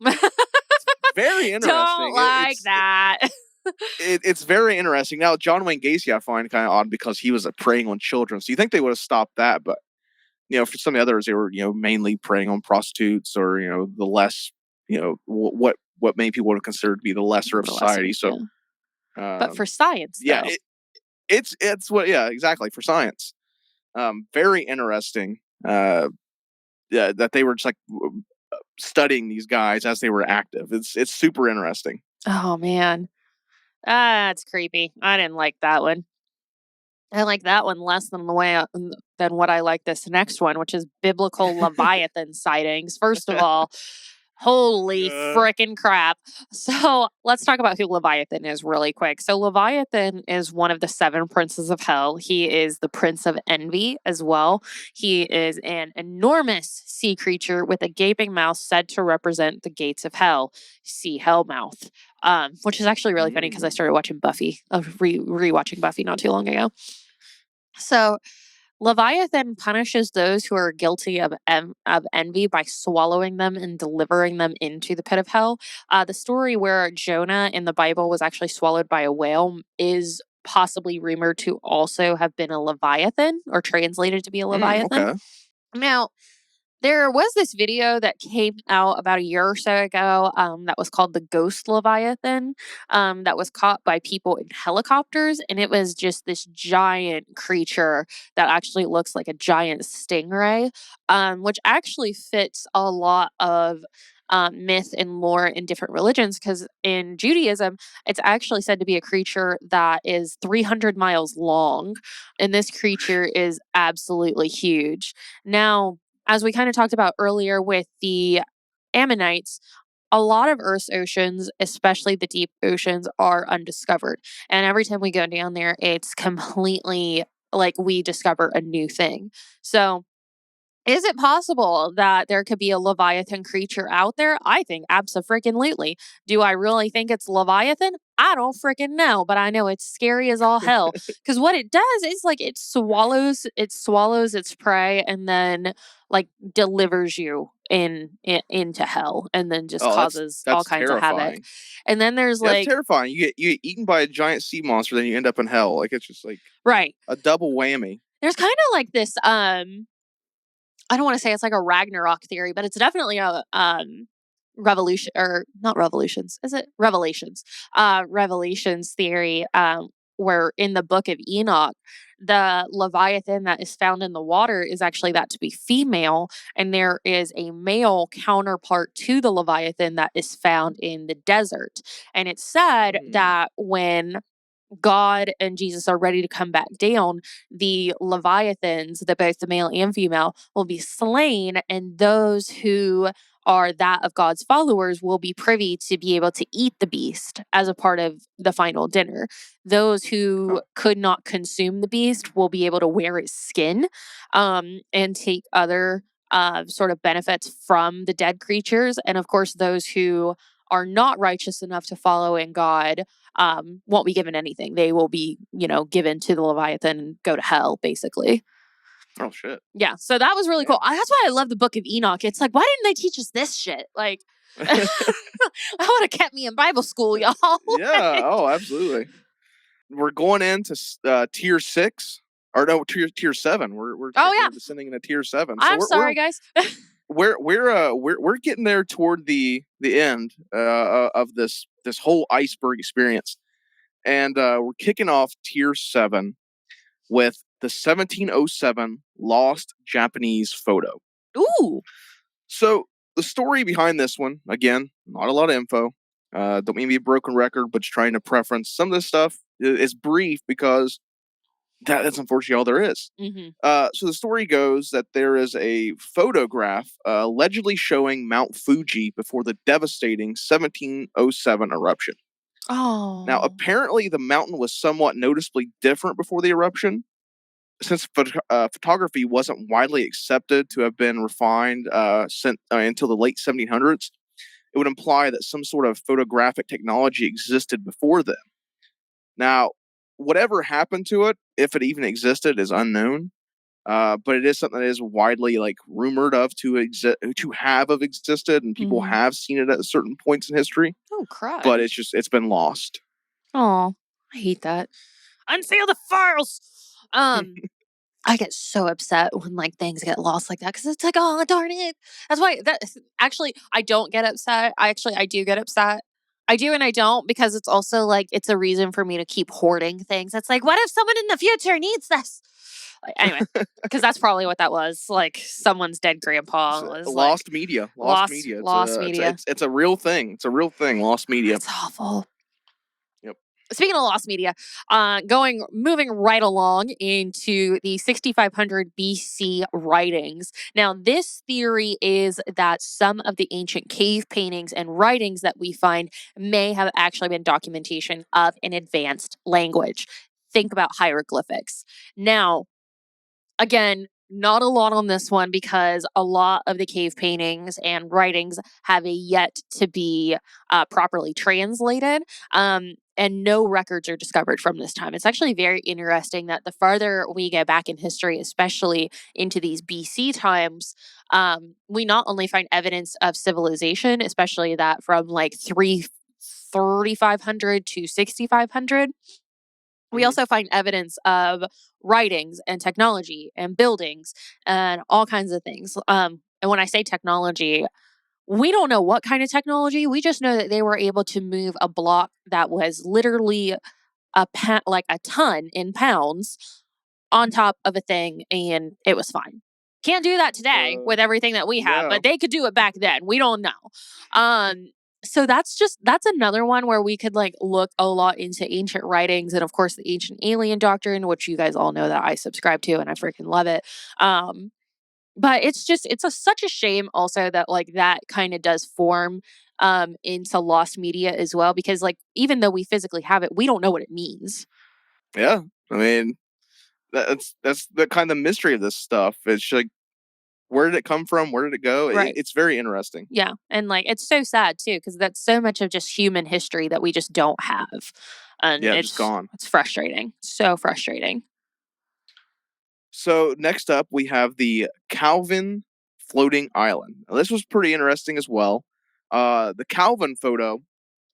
Very interesting. Don't like that. It's very interesting. Now, John Wayne Gacy I find kind of odd because he was preying on children. So you think they would have stopped that, but for some of the others, they were mainly preying on prostitutes or the less what many people would have considered to be the lesser of society. So, but for science, yeah, it's what exactly for science. Very interesting. That they were just like studying these guys as they were active. It's super interesting. Oh man, that's creepy. I didn't like that one. I like that one less than what I like this next one, which is biblical Leviathan sightings. First of all, holy frickin' crap. So let's talk about who Leviathan is really quick. So Leviathan is one of the 7 princes of hell. He is the prince of envy as well. He is an enormous sea creature with a gaping mouth said to represent the gates of hell. See Hellmouth. Which is actually really funny because I started watching Buffy, rewatching Buffy not too long ago. So Leviathan punishes those who are guilty of envy by swallowing them and delivering them into the pit of hell. The story where Jonah in the Bible was actually swallowed by a whale is possibly rumored to also have been a Leviathan or translated to be a Leviathan. Okay. Now, There was this video that came out about a year or so ago that was called the Ghost Leviathan that was caught by people in helicopters. And it was just this giant creature that actually looks like a giant stingray, which actually fits a lot of myth and lore in different religions, because in Judaism, it's actually said to be a creature that is 300 miles long. And this creature is absolutely huge. Now, as we kind of talked about earlier with the Ammonites, a lot of Earth's oceans, especially the deep oceans, are undiscovered. And every time we go down there, it's completely like we discover a new thing. So, is it possible that there could be a Leviathan creature out there? I think abso-freaking-lutely. Do I really think it's Leviathan? I don't freaking know, but I know it's scary as all hell. Because what it does is like it swallows its prey and then like delivers you into hell, and then just Oh, causes all that's kinds of havoc. terrifying. And then there's Yeah, that's like terrifying. You get eaten by a giant sea monster, then you end up in hell. Like it's just like right. a double whammy. There's kind of like this I don't want to say it's like a Ragnarok theory, but it's definitely a revolution, or not revolutions. Is it revelations? Revelations theory, where in the book of Enoch, the Leviathan that is found in the water is actually that to be female, and there is a male counterpart to the Leviathan that is found in the desert. And it's said that when God and Jesus are ready to come back down, the Leviathans, that both the male and female, will be slain, and those who are that of God's followers will be privy to be able to eat the beast as a part of the final dinner. Those who could not consume the beast will be able to wear its skin and take other sort of benefits from the dead creatures. And of course, those who are not righteous enough to follow in God won't be given anything. They will be, given to the Leviathan and go to hell, basically. Oh, shit. Yeah, so that was really cool. That's why I love the Book of Enoch. It's like, why didn't they teach us this shit? Like, I would have kept me in Bible school, y'all. Yeah, oh, absolutely. We're going into tier 6. Or no, tier 7. We're descending into tier 7. So I'm sorry, guys. We're getting there toward the end of this whole iceberg experience, and we're kicking off tier 7 with the 1707 lost Japanese photo. Ooh. So the story behind this one, again, not a lot of info. Don't mean to be a broken record, but just trying to preference some of this stuff is brief because that's unfortunately all there is. Mm-hmm. So the story goes that there is a photograph allegedly showing Mount Fuji before the devastating 1707 eruption. Oh. Now, apparently the mountain was somewhat noticeably different before the eruption. Since photography wasn't widely accepted to have been refined until the late 1700s, it would imply that some sort of photographic technology existed before then. Now, whatever happened to it, if it even existed, is unknown. But it is something that is widely rumored of to have existed, and people have seen it at certain points in history. Oh, crap! But it's been lost. Oh, I hate that. Unseal the files. I get so upset when things get lost like that, because it's like, oh darn it. That's why actually I don't get upset. I do get upset. I do and I don't, because it's also it's a reason for me to keep hoarding things. It's like, what if someone in the future needs this? Anyway, because that's probably what that was. Someone's dead grandpa was lost media. Lost media. Lost media. It's a real thing. It's a real thing. Lost media. It's awful. Yep. Speaking of lost media, moving right along into the 6500 BC writings. Now, this theory is that some of the ancient cave paintings and writings that we find may have actually been documentation of an advanced language. Think about hieroglyphics. Now, again, not a lot on this one, because a lot of the cave paintings and writings have yet to be properly translated. And no records are discovered from this time. It's actually very interesting that the farther we go back in history, especially into these BC times, we not only find evidence of civilization, especially that from 3500 to 6500, we also find evidence of writings and technology and buildings and all kinds of things. and when I say technology, we don't know what kind of technology. We just know that they were able to move a block that was literally like a ton in pounds on top of a thing, and it was fine. Can't do that today with everything that we have, Yeah. but they could do it back then. We don't know. So that's another one where we could like look a lot into ancient writings, and of course the ancient alien doctrine, which you guys all know that I subscribe to and I freaking love it. But such a shame also that like that kind of does form into lost media as well, because like even though we physically have it, we don't know what it means. Yeah. I mean, that's the kind of mystery of this stuff. It's like, where did it come from? Where did it go? Right. It's very interesting. Yeah. And like it's so sad too, because that's so much of just human history that we just don't have. And Yeah, it's just gone. It's frustrating. So frustrating. So next up, we have the Calvin floating island. Now, this was pretty interesting as well. The Calvin photo,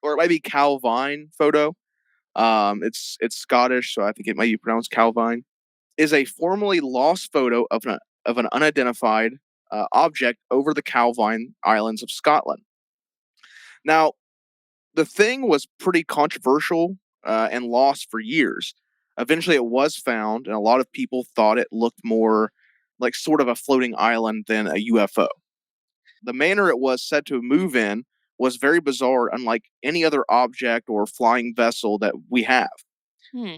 or it might be Calvine photo. It's Scottish, so I think it might be pronounced Calvine. Is a formerly lost photo of an unidentified object over the Calvine Islands of Scotland. Now, the thing was pretty controversial and lost for years. Eventually, it was found, and a lot of people thought it looked more like sort of a floating island than a UFO. The manner it was said to move in was very bizarre, unlike any other object or flying vessel that we have,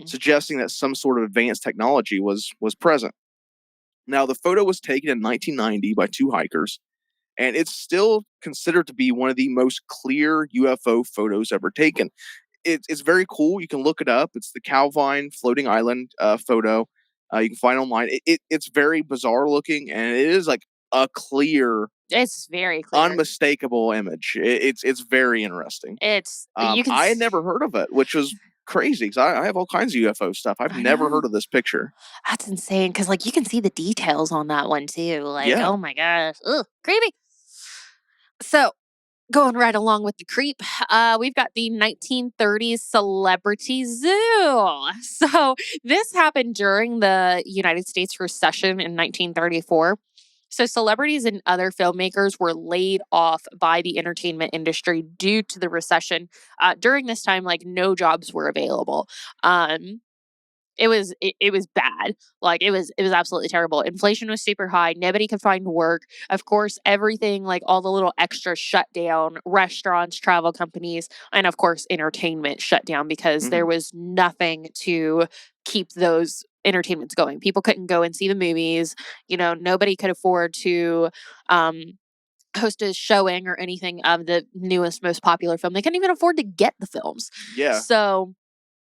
suggesting that some sort of advanced technology was present. Now, the photo was taken in 1990 by two hikers, and it's still considered to be one of the most clear UFO photos ever taken. It's very cool. You can look it up. It's the Calvine floating island photo. You can find it online. It's very bizarre looking, and it is like a clear, It's very clear. unmistakable image. It's very interesting. It's I had never heard of it, which was crazy because I have all kinds of UFO stuff. I've never heard of this picture. That's insane, because like you can see the details on that one too. Like, Yeah. oh my gosh, ugh, creepy. So going right along with the creep, we've got the 1930s Celebrity Zoo. So this happened during the United States recession in 1934. So celebrities and other filmmakers were laid off by the entertainment industry due to the recession. During this time, like no jobs were available. It was bad. Like it was absolutely terrible. Inflation was super high. Nobody could find work. Of course, everything like all the little extras shut down. Restaurants, travel companies, and of course, entertainment shut down because there was nothing to keep those entertainments going. People couldn't go and see the movies. You know, nobody could afford to host a showing or anything of the newest, most popular film. They couldn't even afford to get the films. Yeah. So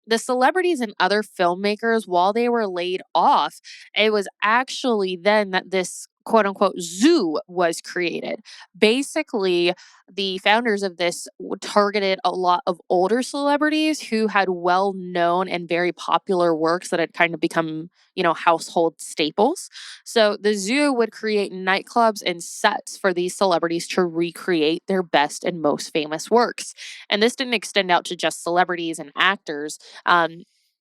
the celebrities and other filmmakers, while they were laid off, it was actually then that this quote unquote zoo was created. Basically, the founders of this targeted a lot of older celebrities who had well known and very popular works that had kind of become, household staples. So the zoo would create nightclubs and sets for these celebrities to recreate their best and most famous works. And this didn't extend out to just celebrities and actors.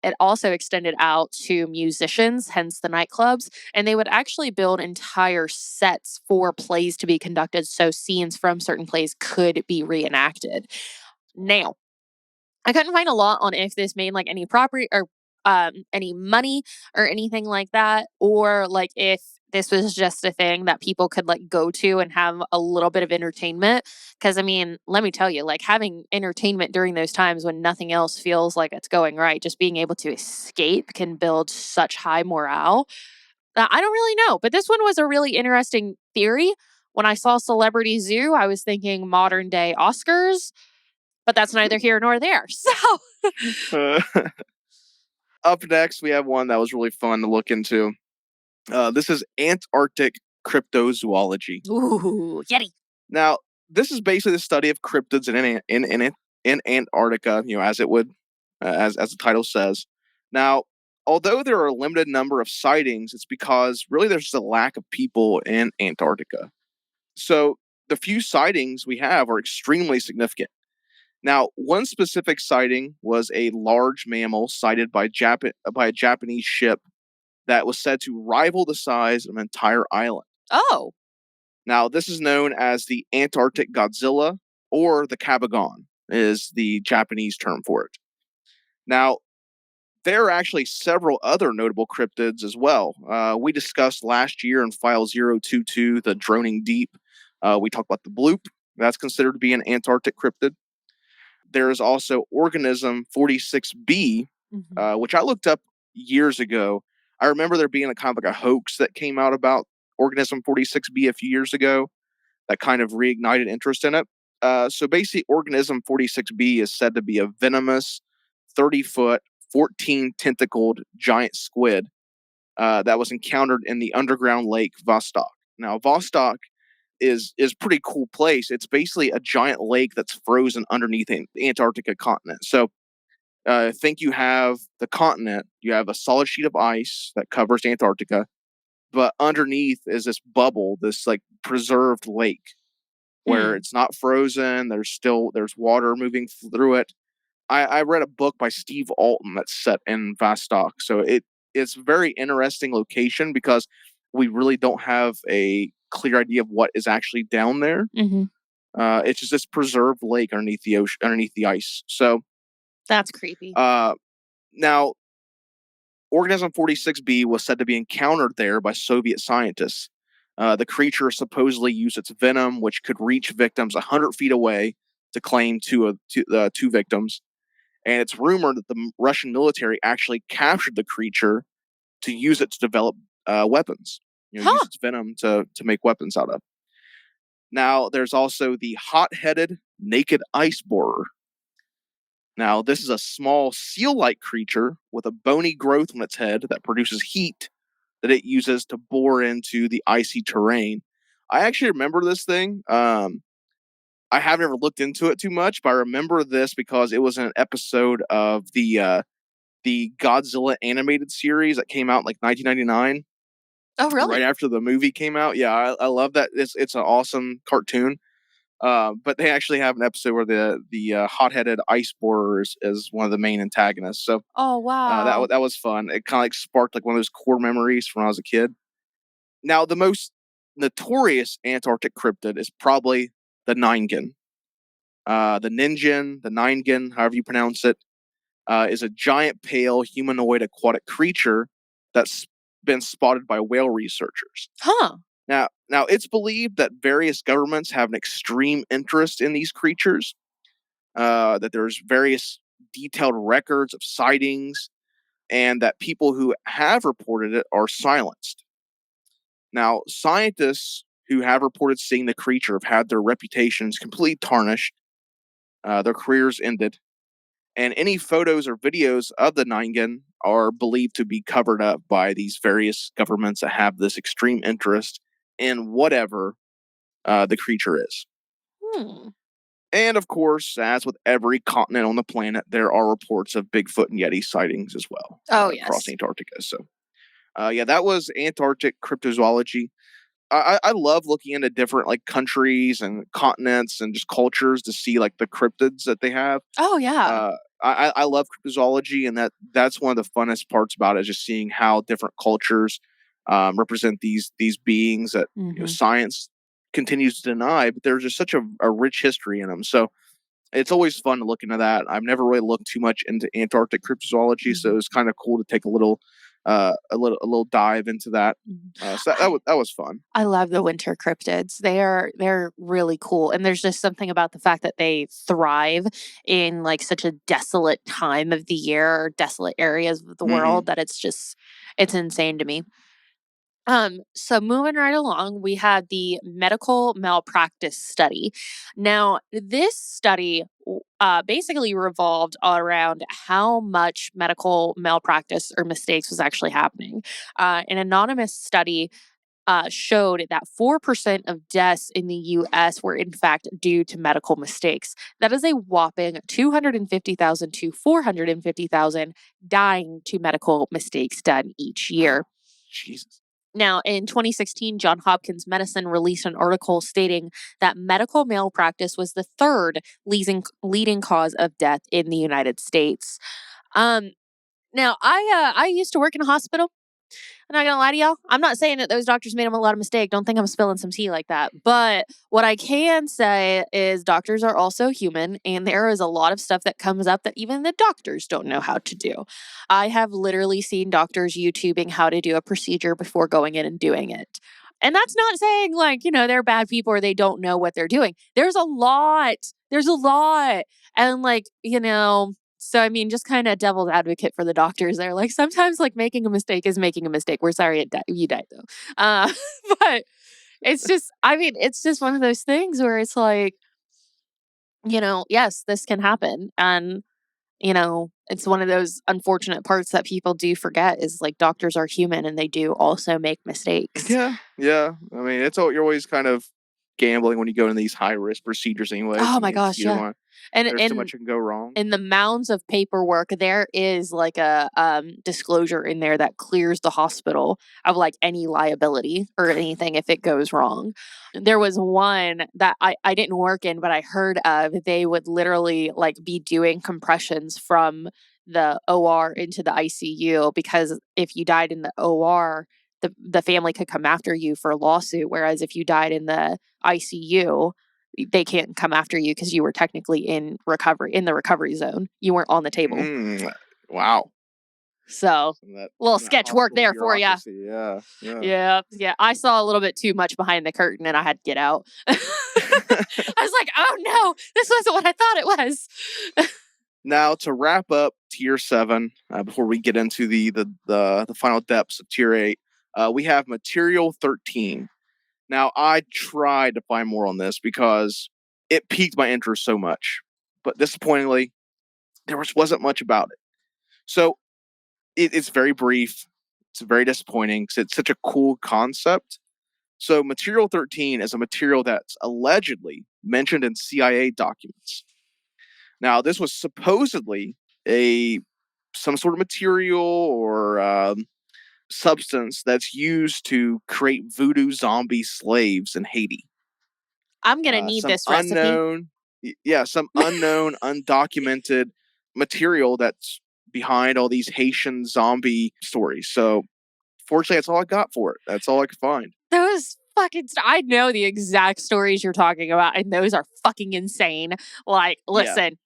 It also extended out to musicians, hence the nightclubs, and they would actually build entire sets for plays to be conducted so scenes from certain plays could be reenacted. Now, I couldn't find a lot on if this made like any property or any money or anything like that, or like if this was just a thing that people could like go to and have a little bit of entertainment. Because I mean, let me tell you, like having entertainment during those times when nothing else feels like it's going right, just being able to escape can build such high morale. I don't really know, but this one was a really interesting theory. When I saw Celebrity Zoo, I was thinking modern day Oscars, but that's neither here nor there. So Up next, we have one that was really fun to look into. This is Antarctic Cryptozoology. ooh, Yeti. Now, this is basically the study of cryptids in Antarctica, as it would, as the title says. Now, although there are a limited number of sightings, it's because really there's just a lack of people in Antarctica. So the few sightings we have are extremely significant. Now, one specific sighting was a large mammal sighted by a Japanese ship that was said to rival the size of an entire island. Oh, Now, this is known as the Antarctic Godzilla, or the Kabagon is the Japanese term for it. Now, there are actually several other notable cryptids as well. We discussed last year in File 022 the Droning Deep. We talked about the bloop. That's considered to be an Antarctic cryptid. There is also Organism 46b, which I looked up years ago. I remember there being a kind of like a hoax that came out about Organism 46b a few years ago that kind of reignited interest in it. So basically, Organism 46b is said to be a venomous, 30-foot, 14-tentacled giant squid that was encountered in the underground lake Vostok. Now, Vostok is a pretty cool place. It's basically a giant lake that's frozen underneath the Antarctica continent. So think you have the continent, you have a solid sheet of ice that covers Antarctica, but underneath is this bubble, this like preserved lake where it's not frozen. There's water moving through it. I read a book by Steve Alton that's set in Vostok. So it's a very interesting location because we really don't have a clear idea of what is actually down there. It's just this preserved lake underneath the ocean, underneath the ice. So that's creepy. Now, Organism 46b was said to be encountered there by Soviet scientists. The creature supposedly used its venom, which could reach victims 100 feet away, to claim two victims. And it's rumored that the Russian military actually captured the creature to use it to develop weapons. Use its venom to make weapons out of. Now, there's also the hot-headed naked ice borer. Now, this is a small seal-like creature with a bony growth on its head that produces heat that it uses to bore into the icy terrain. I actually remember this thing. I have never looked into it too much, but I remember this because it was an episode of the Godzilla animated series that came out in like 1999. Oh, really? Right after the movie came out. Yeah, I love that. It's an awesome cartoon. But they actually have an episode where the hot-headed ice borer is one of the main antagonists. So, oh wow, that was fun. It kind of like sparked like one of those core memories from when I was a kid. Now, the most notorious Antarctic cryptid is probably the Ningen. The Ningen, the Ningen, however you pronounce it, is a giant pale humanoid aquatic creature that's been spotted by whale researchers. Now it's believed that various governments have an extreme interest in these creatures, that there's various detailed records of sightings, and that people who have reported it are silenced. Now, scientists who have reported seeing the creature have had their reputations completely tarnished, their careers ended, and any photos or videos of the Ningen are believed to be covered up by these various governments that have this extreme interest in whatever the creature is. And of course, as with every continent on the planet, there are reports of Bigfoot and Yeti sightings as well. Across Antarctica. So, that was Antarctic cryptozoology. I love looking into different like countries and continents and just cultures to see like the cryptids that they have. Oh yeah. I love cryptozoology, and that's one of the funnest parts about it, is just seeing how different cultures represent these beings that science continues to deny, but there's just such a rich history in them. So it's always fun to look into that. I've never really looked too much into Antarctic cryptozoology, so it's kind of cool to take a little dive into that. So that was fun. I love the winter cryptids. They're really cool, and there's just something about the fact that they thrive in like such a desolate time of the year, or desolate areas of the world, that it's insane to me. So moving right along, we had the medical malpractice study. Now, this study basically revolved around how much medical malpractice or mistakes was actually happening. An anonymous study showed that 4% of deaths in the U.S. were in fact due to medical mistakes. That is a whopping 250,000 to 450,000 dying to medical mistakes done each year. Jesus. Now, in 2016, Johns Hopkins Medicine released an article stating that medical malpractice was the third leading cause of death in the United States. Now, I used to work in a hospital, I'm not gonna lie to y'all. I'm not saying that those doctors made a lot of mistake. Don't think I'm spilling some tea like that. But what I can say is doctors are also human, and there is a lot of stuff that comes up that even the doctors don't know how to do. I have literally seen doctors YouTubing how to do a procedure before going in and doing it. And that's not saying like, they're bad people or they don't know what they're doing. There's a lot. There's a lot. And like, so, I mean, just kind of devil's advocate for the doctors there. Like, sometimes, like, making a mistake is making a mistake. We're sorry you died, though. But it's just one of those things where it's like, yes, this can happen. And, it's one of those unfortunate parts that people do forget is, like, doctors are human and they do also make mistakes. Yeah. I mean, you're always kind of gambling when you go into these high-risk procedures anyways. Oh, my gosh, you don't yeah. want, And there's too much that can go wrong. in the mounds of paperwork, there is like a disclosure in there that clears the hospital of like any liability or anything if it goes wrong. There was one that I didn't work in, but I heard of. They would literally like be doing compressions from the OR into the ICU because if you died in the OR, the family could come after you for a lawsuit. Whereas if you died in the ICU, they can't come after you because you were technically in the recovery zone. You weren't on the table. Wow. So little sketch work there for you. Yeah. Yeah. I saw a little bit too much behind the curtain and I had to get out. I was like, oh no, this wasn't what I thought it was. Now to wrap up tier 7, before we get into the final depths of tier 8, we have material 13. Now, I tried to find more on this because it piqued my interest so much. But disappointingly, there wasn't much about it. So, it's very brief. It's very disappointing because it's such a cool concept. So, Material 13 is a material that's allegedly mentioned in CIA documents. Now, this was supposedly some sort of material or substance that's used to create voodoo zombie slaves in Haiti. I'm gonna need this recipe. Some unknown, undocumented material that's behind all these Haitian zombie stories. So, fortunately, that's all I got for it. That's all I could find. Those fucking I know the exact stories you're talking about, and those are fucking insane. Like, listen,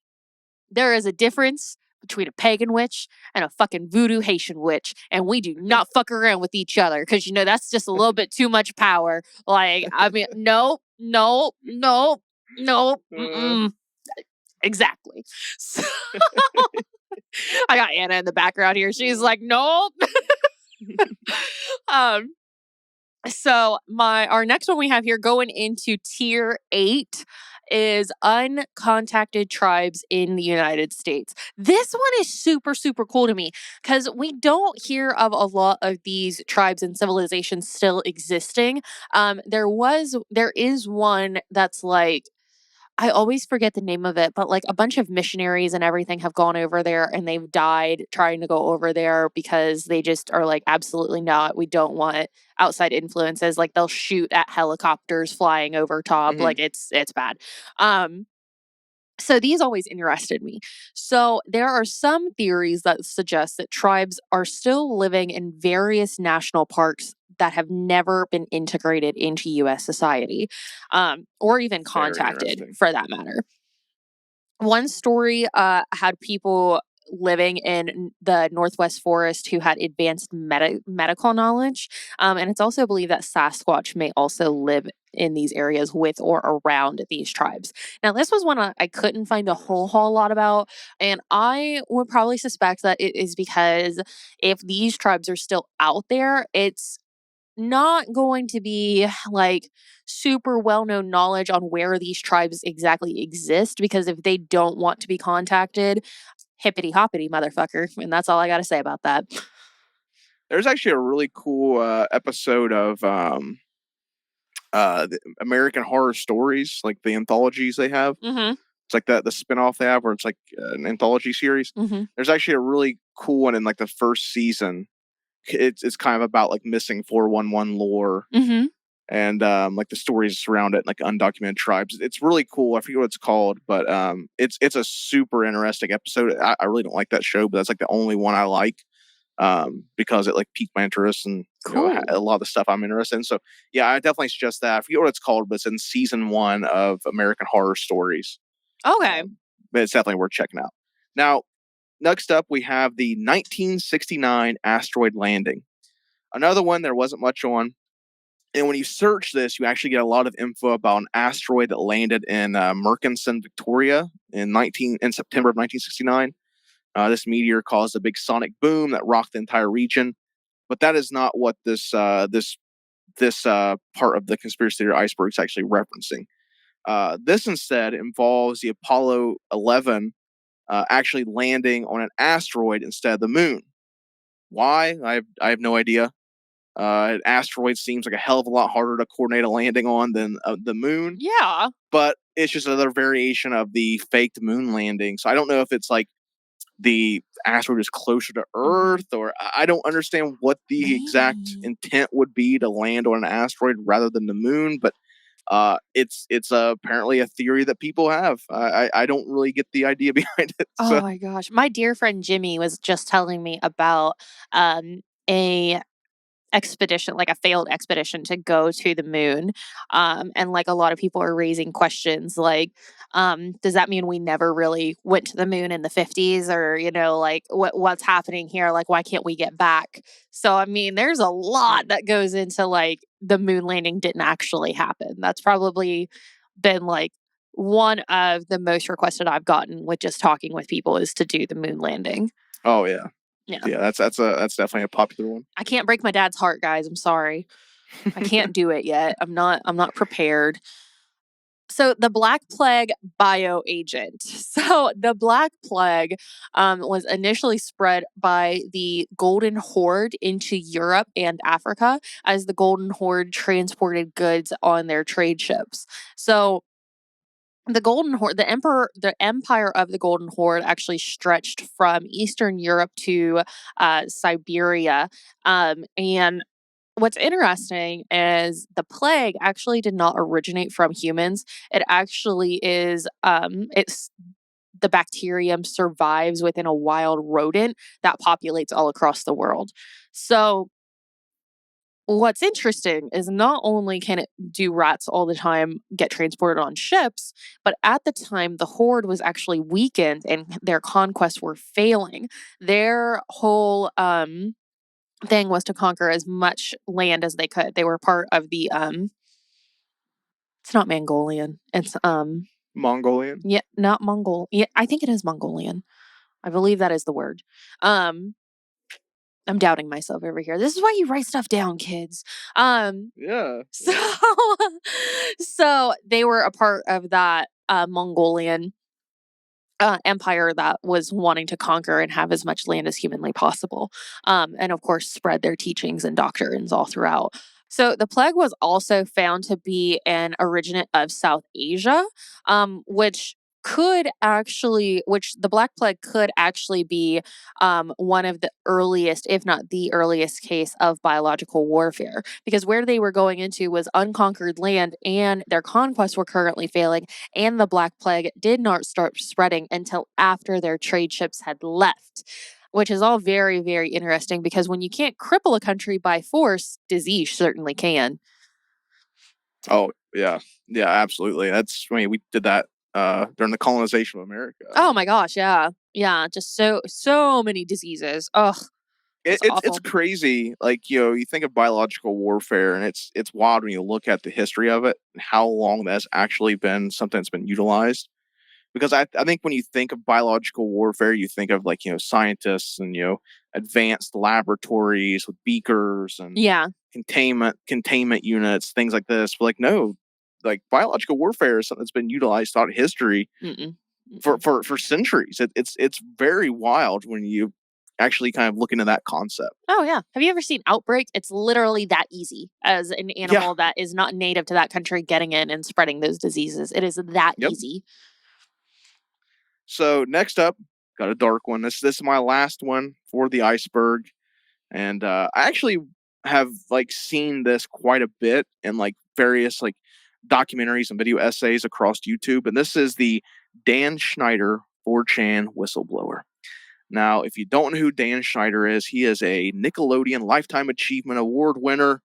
there is a difference between a pagan witch and a fucking voodoo Haitian witch, and we do not fuck around with each other because that's just a little bit too much power. Like, I mean, no. Exactly. So, I got Anna in the background here. She's like, nope. So our next one we have here going into tier 8 is uncontacted tribes in the United States. This one is super, super cool to me because we don't hear of a lot of these tribes and civilizations still existing. There is one that's like, I always forget the name of it, but like a bunch of missionaries and everything have gone over there and they've died trying to go over there because they just are like, absolutely not. We don't want outside influences. Like they'll shoot at helicopters flying over top. Like it's bad. So these always interested me. So there are some theories that suggest that tribes are still living in various national parks that have never been integrated into U.S. society, or even contacted for that matter. One story had people living in the Northwest Forest who had advanced medical knowledge. And it's also believed that Sasquatch may also live in these areas with or around these tribes. Now, this was one I couldn't find a whole lot about. And I would probably suspect that it is because if these tribes are still out there, it's not going to be like super well-known knowledge on where these tribes exactly exist, because if they don't want to be contacted, hippity hoppity motherfucker. And that's all I got to say about that. There's actually a really cool episode of the American Horror Stories, like the anthologies they have. It's like the spinoff they have where it's like an anthology series. There's actually a really cool one in like the first season. It's kind of about like missing 411 lore and like the stories around it, like undocumented tribes. It's really cool. I forget what it's called, but it's a super interesting episode. I really don't like that show, but that's like the only one I like. because it like piqued my interest and Cool. a lot of the stuff I'm interested in. So yeah, I definitely suggest that. I forget what it's called, but it's in season 1 of American Horror Stories. Okay. But it's definitely worth checking out. Now, next up, we have the 1969 asteroid landing. Another one there wasn't much on. And when you search this, you actually get a lot of info about an asteroid that landed in Murchison, Victoria in September of 1969. This meteor caused a big sonic boom that rocked the entire region. But that is not what this part of the conspiracy theory iceberg is actually referencing. This instead involves the Apollo 11 actually landing on an asteroid instead of the moon. Why? I have no idea. An asteroid seems like a hell of a lot harder to coordinate a landing on than the moon. Yeah. But it's just another variation of the faked moon landing. So I don't know if it's like the asteroid is closer to Earth, or I don't understand what the exact intent would be to land on an asteroid rather than the moon. But it's apparently a theory that people have. I don't really get the idea behind it. Oh my gosh. My dear friend Jimmy was just telling me about a expedition, like a failed expedition to go to the moon. And like a lot of people are raising questions like, does that mean we never really went to the moon in the 50s? Or, like what's happening here? Like, why can't we get back? So, I mean, there's a lot that goes into like the moon landing didn't actually happen. That's probably been like one of the most requested I've gotten with just talking with people is to do the moon landing. Oh yeah. Yeah. Yeah, that's definitely a popular one. I can't break my dad's heart, guys. I'm sorry. I can't do it yet. I'm not prepared. So the Black Plague bioagent. So the Black Plague was initially spread by the Golden Horde into Europe and Africa as the Golden Horde transported goods on their trade ships. So the Golden Horde, the empire of the Golden Horde actually stretched from Eastern Europe to Siberia. And what's interesting is the plague actually did not originate from humans. It actually is, it's the bacterium survives within a wild rodent that populates all across the world. So what's interesting is not only can it do rats all the time get transported on ships, but at the time the horde was actually weakened and their conquests were failing. Their whole thing was to conquer as much land as they could. They were part of the it's not Mongolian. It's Mongolian? yeah, not Mongol. Yeah, I think it is Mongolian. I believe that is the word. I'm doubting myself over here. This is why you write stuff down, kids. Yeah. So they were a part of that Mongolian empire that was wanting to conquer and have as much land as humanly possible. And of course, spread their teachings and doctrines all throughout. So the plague was also found to be an originate of South Asia, which the Black Plague could actually be one of the earliest, if not the earliest case of biological warfare, because where they were going into was unconquered land and their conquests were currently failing, and the Black Plague did not start spreading until after their trade ships had left. Which is all very, very interesting because when you can't cripple a country by force, disease certainly can. Oh, yeah. Yeah, absolutely. We did that during the colonization of America. Oh my gosh, yeah. Yeah, just so many diseases. Ugh. It's crazy. Like, you think of biological warfare and it's wild when you look at the history of it and how long that's actually been something that's been utilized. Because I think when you think of biological warfare, you think of like, scientists and, advanced laboratories with beakers and containment units, things like this. But like, no, like biological warfare is something that's been utilized throughout history for centuries. It's very wild when you actually kind of look into that concept. Oh yeah. Have you ever seen Outbreak? It's literally that easy as an animal that is not native to that country getting in and spreading those diseases. It is that easy. So next up, got a dark one. This is my last one for the iceberg. And I actually have like seen this quite a bit in like various like documentaries and video essays across YouTube. And this is the Dan Schneider 4chan whistleblower. Now, if you don't know who Dan Schneider is, he is a Nickelodeon Lifetime Achievement Award winner.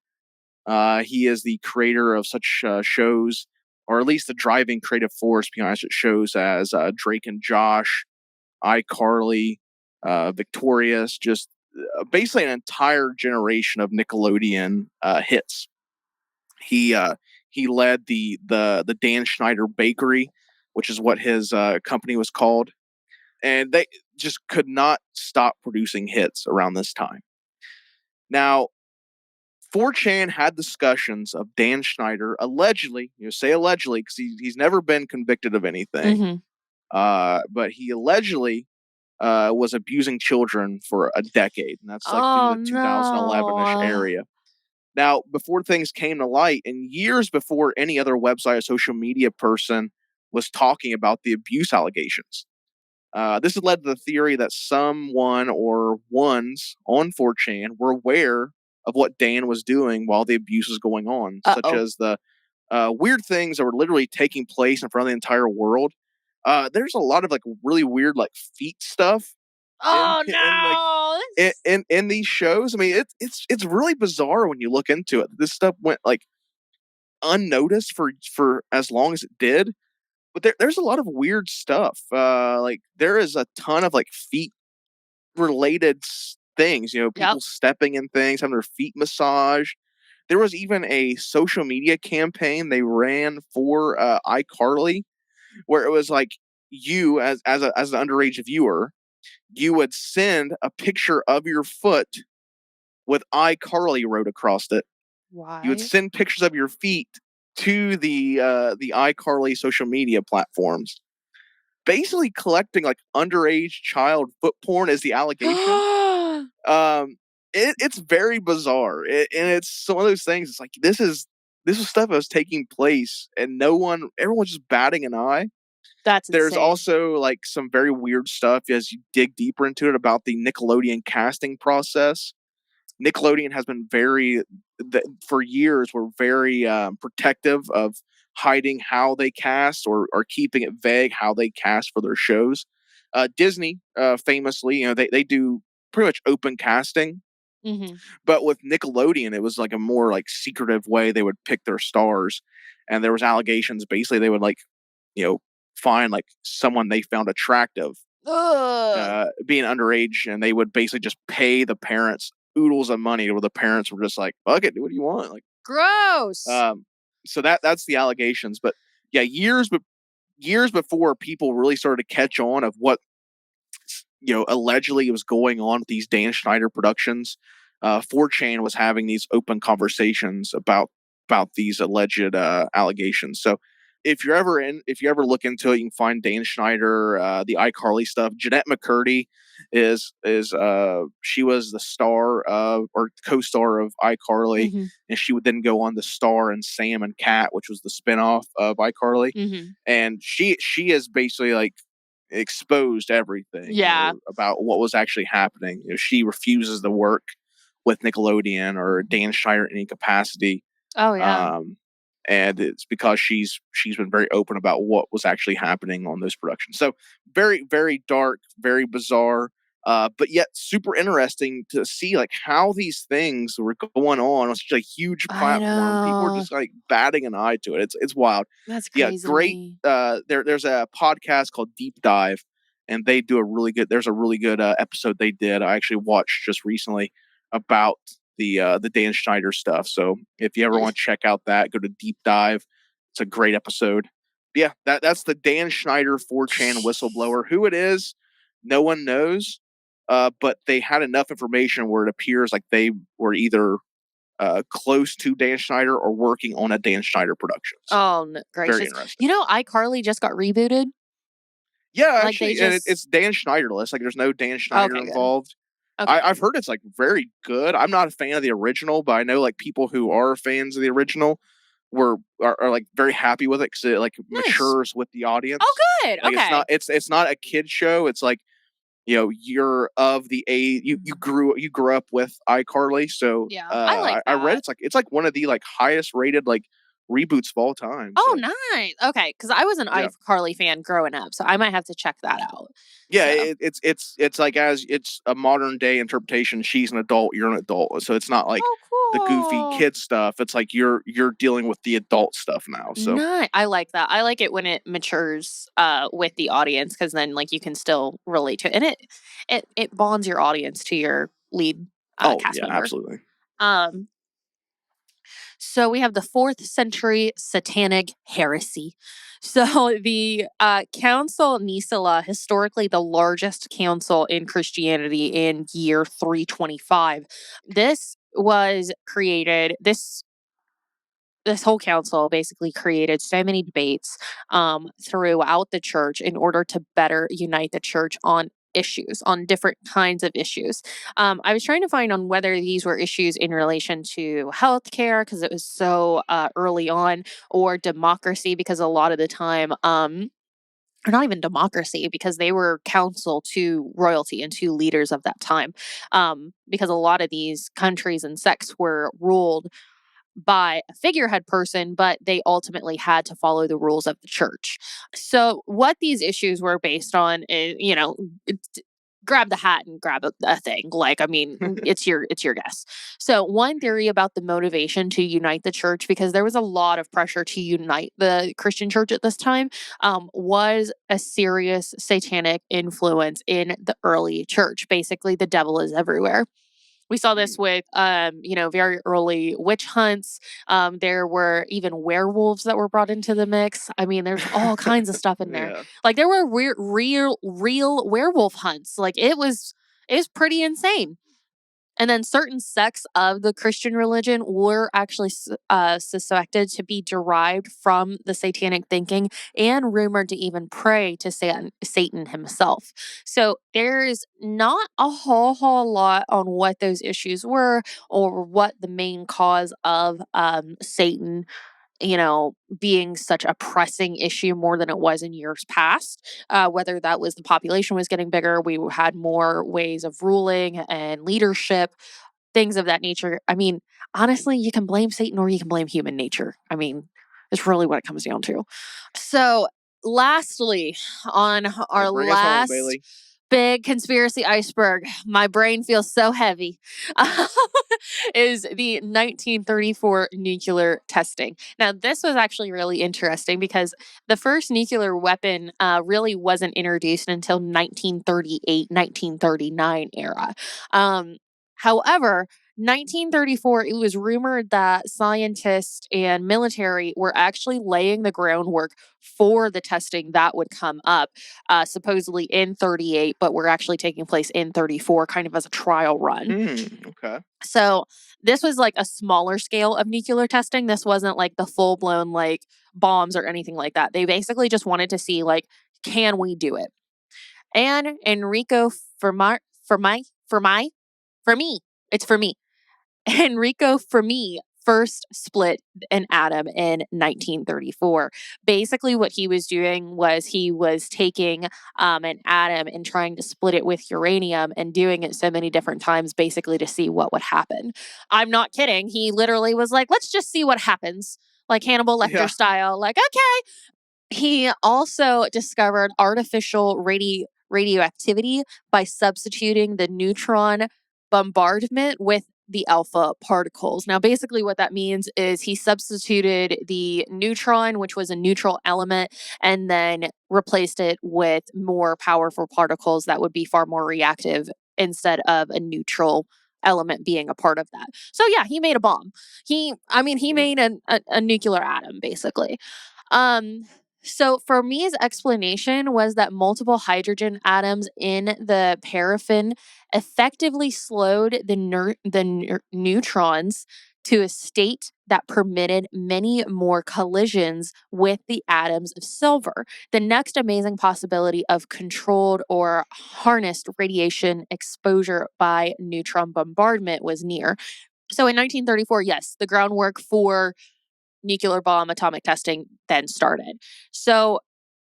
He is the creator of such shows, or at least the driving creative force behind such shows as Drake and Josh, iCarly, Victorious, just basically an entire generation of Nickelodeon hits. He led the Dan Schneider Bakery, which is what his company was called, and they just could not stop producing hits around this time. Now, 4chan had discussions of Dan Schneider allegedly, say allegedly, because he's never been convicted of anything, but he allegedly was abusing children for a decade, and that's like through the 2011-ish area. Now, before things came to light, and years before any other website or social media person was talking about the abuse allegations, this has led to the theory that someone or ones on 4chan were aware of what Dan was doing while the abuse was going on, such as the weird things that were literally taking place in front of the entire world. There's a lot of like really weird like feet stuff. In these shows. I mean, it's really bizarre when you look into it. This stuff went like unnoticed for as long as it did, but there's a lot of weird stuff. Like there is a ton of like feet related things. People stepping in things, having their feet massaged. There was even a social media campaign they ran for iCarly, where it was like you as an underage viewer, you would send a picture of your foot with iCarly wrote across it. Why? You would send pictures of your feet to the iCarly social media platforms, basically collecting like underage child foot porn is the allegation. It's very bizarre, and it's one of those things. It's like this is stuff that was taking place, and everyone's just batting an eye. There's insane. also like some very weird stuff as you dig deeper into it about the Nickelodeon casting process. Nickelodeon has been for years, were very protective of hiding how they cast or keeping it vague how they cast for their shows. Disney, famously, they do pretty much open casting. But with Nickelodeon, it was like a more like secretive way they would pick their stars. And there was allegations, basically they would like, find like someone they found attractive, being underage, and they would basically just pay the parents oodles of money, where the parents were just like, fuck it, do what you want. Like, gross. So that's the allegations. But yeah, years before people really started to catch on of what allegedly was going on with these Dan Schneider productions, 4chan was having these open conversations about these alleged allegations. So if you ever look into it, you can find Dan Schneider, the iCarly stuff. Jeanette McCurdy is she was the star of, or co-star of iCarly, and she would then go on to star in Sam and Cat, which was the spinoff of iCarly. And she is basically like exposed everything about what was actually happening. She refuses to work with Nickelodeon or Dan Schneider in any capacity. And it's because she's been very open about what was actually happening on those productions. So very, very dark, very bizarre, but yet super interesting to see like how these things were going on such a huge platform. People were just like batting an eye to it. It's wild. That's crazy. Yeah, great. There's a podcast called Deep Dive, and they do there's a really good episode they did. I actually watched just recently about the Dan Schneider stuff. So if you ever want to check out that, go to Deep Dive. It's a great episode. But yeah, that's the Dan Schneider 4chan whistleblower. Who it is, no one knows. But they had enough information where it appears like they were either close to Dan Schneider or working on a Dan Schneider Productions. Oh, gracious. Very interesting. iCarly just got rebooted. Yeah, actually, and it's Dan Schneiderless. Like, there's no Dan Schneider involved. Okay. I've heard it's like very good. I'm not a fan of the original, but I know like people who are fans of the original are like very happy with it because it like matures with the audience. Oh, good. Like, okay. It's not a kid show. It's like, you're of the age you grew up with iCarly. So I like that. I read it's like one of the like highest rated like reboots of all time. Oh, So. nice. Okay, because I was an Yeah. iCarly fan growing up, so I might have to check that out. Yeah, So. it's like, as it's a modern day interpretation. She's an adult, you're an adult, so it's not like the goofy Oh, cool. kid stuff. It's like you're dealing with the adult stuff now. So Nice. I like that. I like it when it matures with the audience, because then like you can still relate to it, and it bonds your audience to your lead cast member. absolutely. So we have the 4th century satanic heresy. So the Council Nicea, historically the largest council in Christianity in year 325. This was created, this whole council basically created so many debates throughout the church in order to better unite the church on issues, on different kinds of issues. I was trying to find on whether these were issues in relation to healthcare, because it was so early on, or democracy, because a lot of the time, or not even democracy, because they were counsel to royalty and to leaders of that time. Because a lot of these countries and sects were ruled by a figurehead person, but they ultimately had to follow the rules of the church. So, what these issues were based on is, grab the hat and grab a thing. Like, I mean, it's your guess. So, one theory about the motivation to unite the church, because there was a lot of pressure to unite the Christian church at this time, was a serious satanic influence in the early church. Basically, the devil is everywhere. We saw this with, very early witch hunts. There were even werewolves that were brought into the mix. I mean, there's all kinds of stuff in there. Yeah. Like, there were real werewolf hunts. Like, it was pretty insane. And then certain sects of the Christian religion were actually suspected to be derived from the satanic thinking, and rumored to even pray to Satan himself. So there's not a whole lot on what those issues were, or what the main cause of Satan, being such a pressing issue more than it was in years past. Whether that was the population was getting bigger, we had more ways of ruling and leadership, things of that nature. I mean, honestly, you can blame Satan or you can blame human nature. I mean, it's really what it comes down to. So, lastly, on our Bring us home, last Bailey. big conspiracy iceberg, my brain feels so heavy, is the 1934 nuclear testing. Now, this was actually really interesting, because the first nuclear weapon really wasn't introduced until 1938, 1939 era. However, 1934, it was rumored that scientists and military were actually laying the groundwork for the testing that would come up, supposedly in 38, but were actually taking place in 34, kind of as a trial run. Okay. So this was like a smaller scale of nuclear testing. This wasn't like the full blown like bombs or anything like that. They basically just wanted to see, like, can we do it? And Enrico Enrico Fermi first split an atom in 1934. Basically, what he was doing was he was taking an atom and trying to split it with uranium, and doing it so many different times, basically to see what would happen. I'm not kidding. He literally was like, let's just see what happens, like Hannibal Lecter style, like, okay. He also discovered artificial radioactivity by substituting the neutron bombardment with the alpha particles. Now, basically, what that means is he substituted the neutron, which was a neutral element, and then replaced it with more powerful particles that would be far more reactive, instead of a neutral element being a part of that. So yeah, he made a bomb. He made a nuclear atom, basically. So Fermi's explanation was that multiple hydrogen atoms in the paraffin effectively slowed the neutrons to a state that permitted many more collisions with the atoms of silver. The next amazing possibility of controlled or harnessed radiation exposure by neutron bombardment was near. So in 1934, yes, the groundwork for nuclear bomb atomic testing then started. So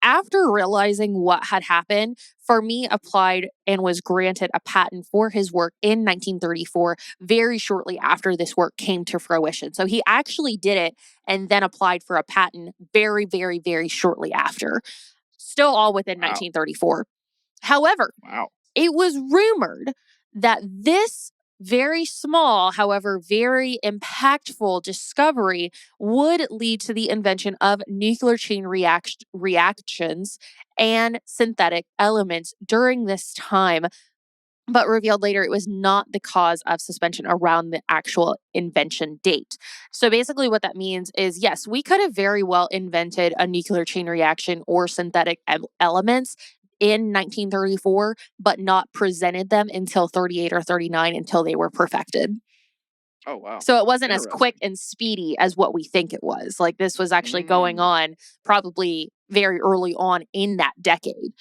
after realizing what had happened, Fermi applied and was granted a patent for his work in 1934, very shortly after this work came to fruition. So he actually did it and then applied for a patent very, very, very shortly after. Still all within 1934. However, it was rumored that this very small, however, very impactful discovery would lead to the invention of nuclear chain reactions and synthetic elements during this time, but revealed later it was not the cause of suspension around the actual invention date. So basically what that means is, yes, we could have very well invented a nuclear chain reaction or synthetic elements in 1934, but not presented them until 38 or 39 until they were perfected. Oh, wow. So it wasn't as quick and speedy as what we think it was. Like, this was actually going on probably very early on in that decade.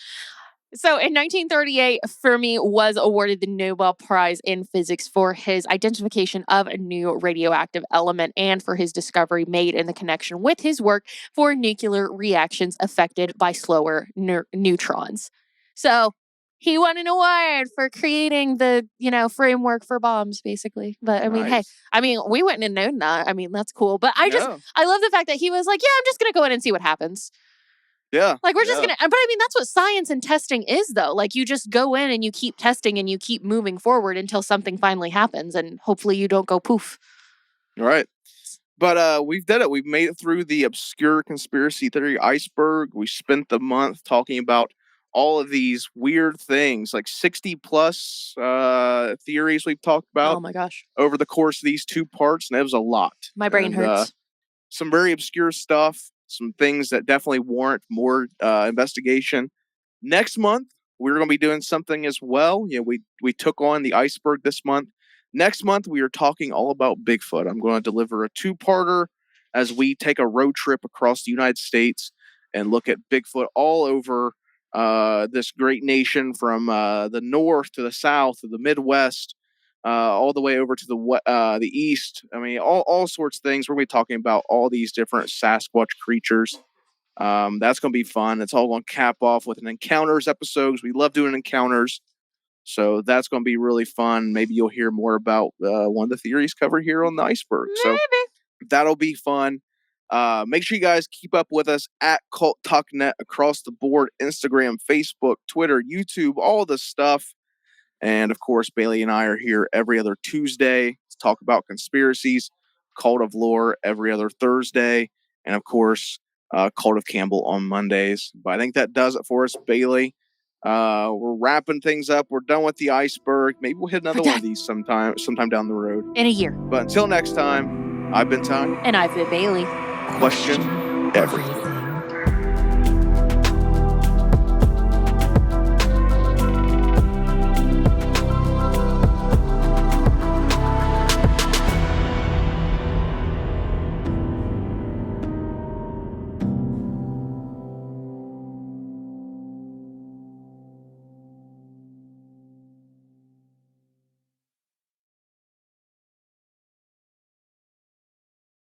So in 1938, Fermi was awarded the Nobel Prize in Physics for his identification of a new radioactive element and for his discovery made in the connection with his work for nuclear reactions affected by slower neutrons. So he won an award for creating the, framework for bombs, basically. But I mean, hey, we wouldn't have known that. I mean, that's cool. But I love the fact that he was like, yeah, I'm just going to go in and see what happens. Yeah. Like, we're just going to, but I mean, that's what science and testing is, though. Like, you just go in and you keep testing and you keep moving forward until something finally happens, and hopefully you don't go poof. Right. But we've done it. We've made it through the Obscure Conspiracy Theory Iceberg. We spent the month talking about all of these weird things, like 60 plus theories we've talked about. Oh my gosh. Over the course of these 2 parts, and it was a lot. My brain hurts. Some very obscure stuff. Some things that definitely warrant more investigation. Next month, we're going to be doing something as well. We took on the iceberg this month. Next month, we are talking all about Bigfoot. I'm going to deliver a 2-parter as we take a road trip across the United States and look at Bigfoot all over this great nation, from the north to the south to the Midwest, all the way over to the east. I mean, all sorts of things. We're going to be talking about all these different Sasquatch creatures. That's going to be fun. It's all going to cap off with an encounters episode, because we love doing encounters. So that's going to be really fun. Maybe you'll hear more about one of the theories covered here on the iceberg. Maybe. So that'll be fun. Make sure you guys keep up with us at Cult Talk Net across the board: Instagram, Facebook, Twitter, YouTube, all the stuff. And of course, Bailey and I are here every other Tuesday to talk about conspiracies. Cult of Lore every other Thursday. And of course, Cult of Campbell on Mondays. But I think that does it for us, Bailey. We're wrapping things up. We're done with the iceberg. Maybe we'll hit another one of these sometime down the road. In a year. But until next time, I've been Ty. And I've been Bailey. Question everything.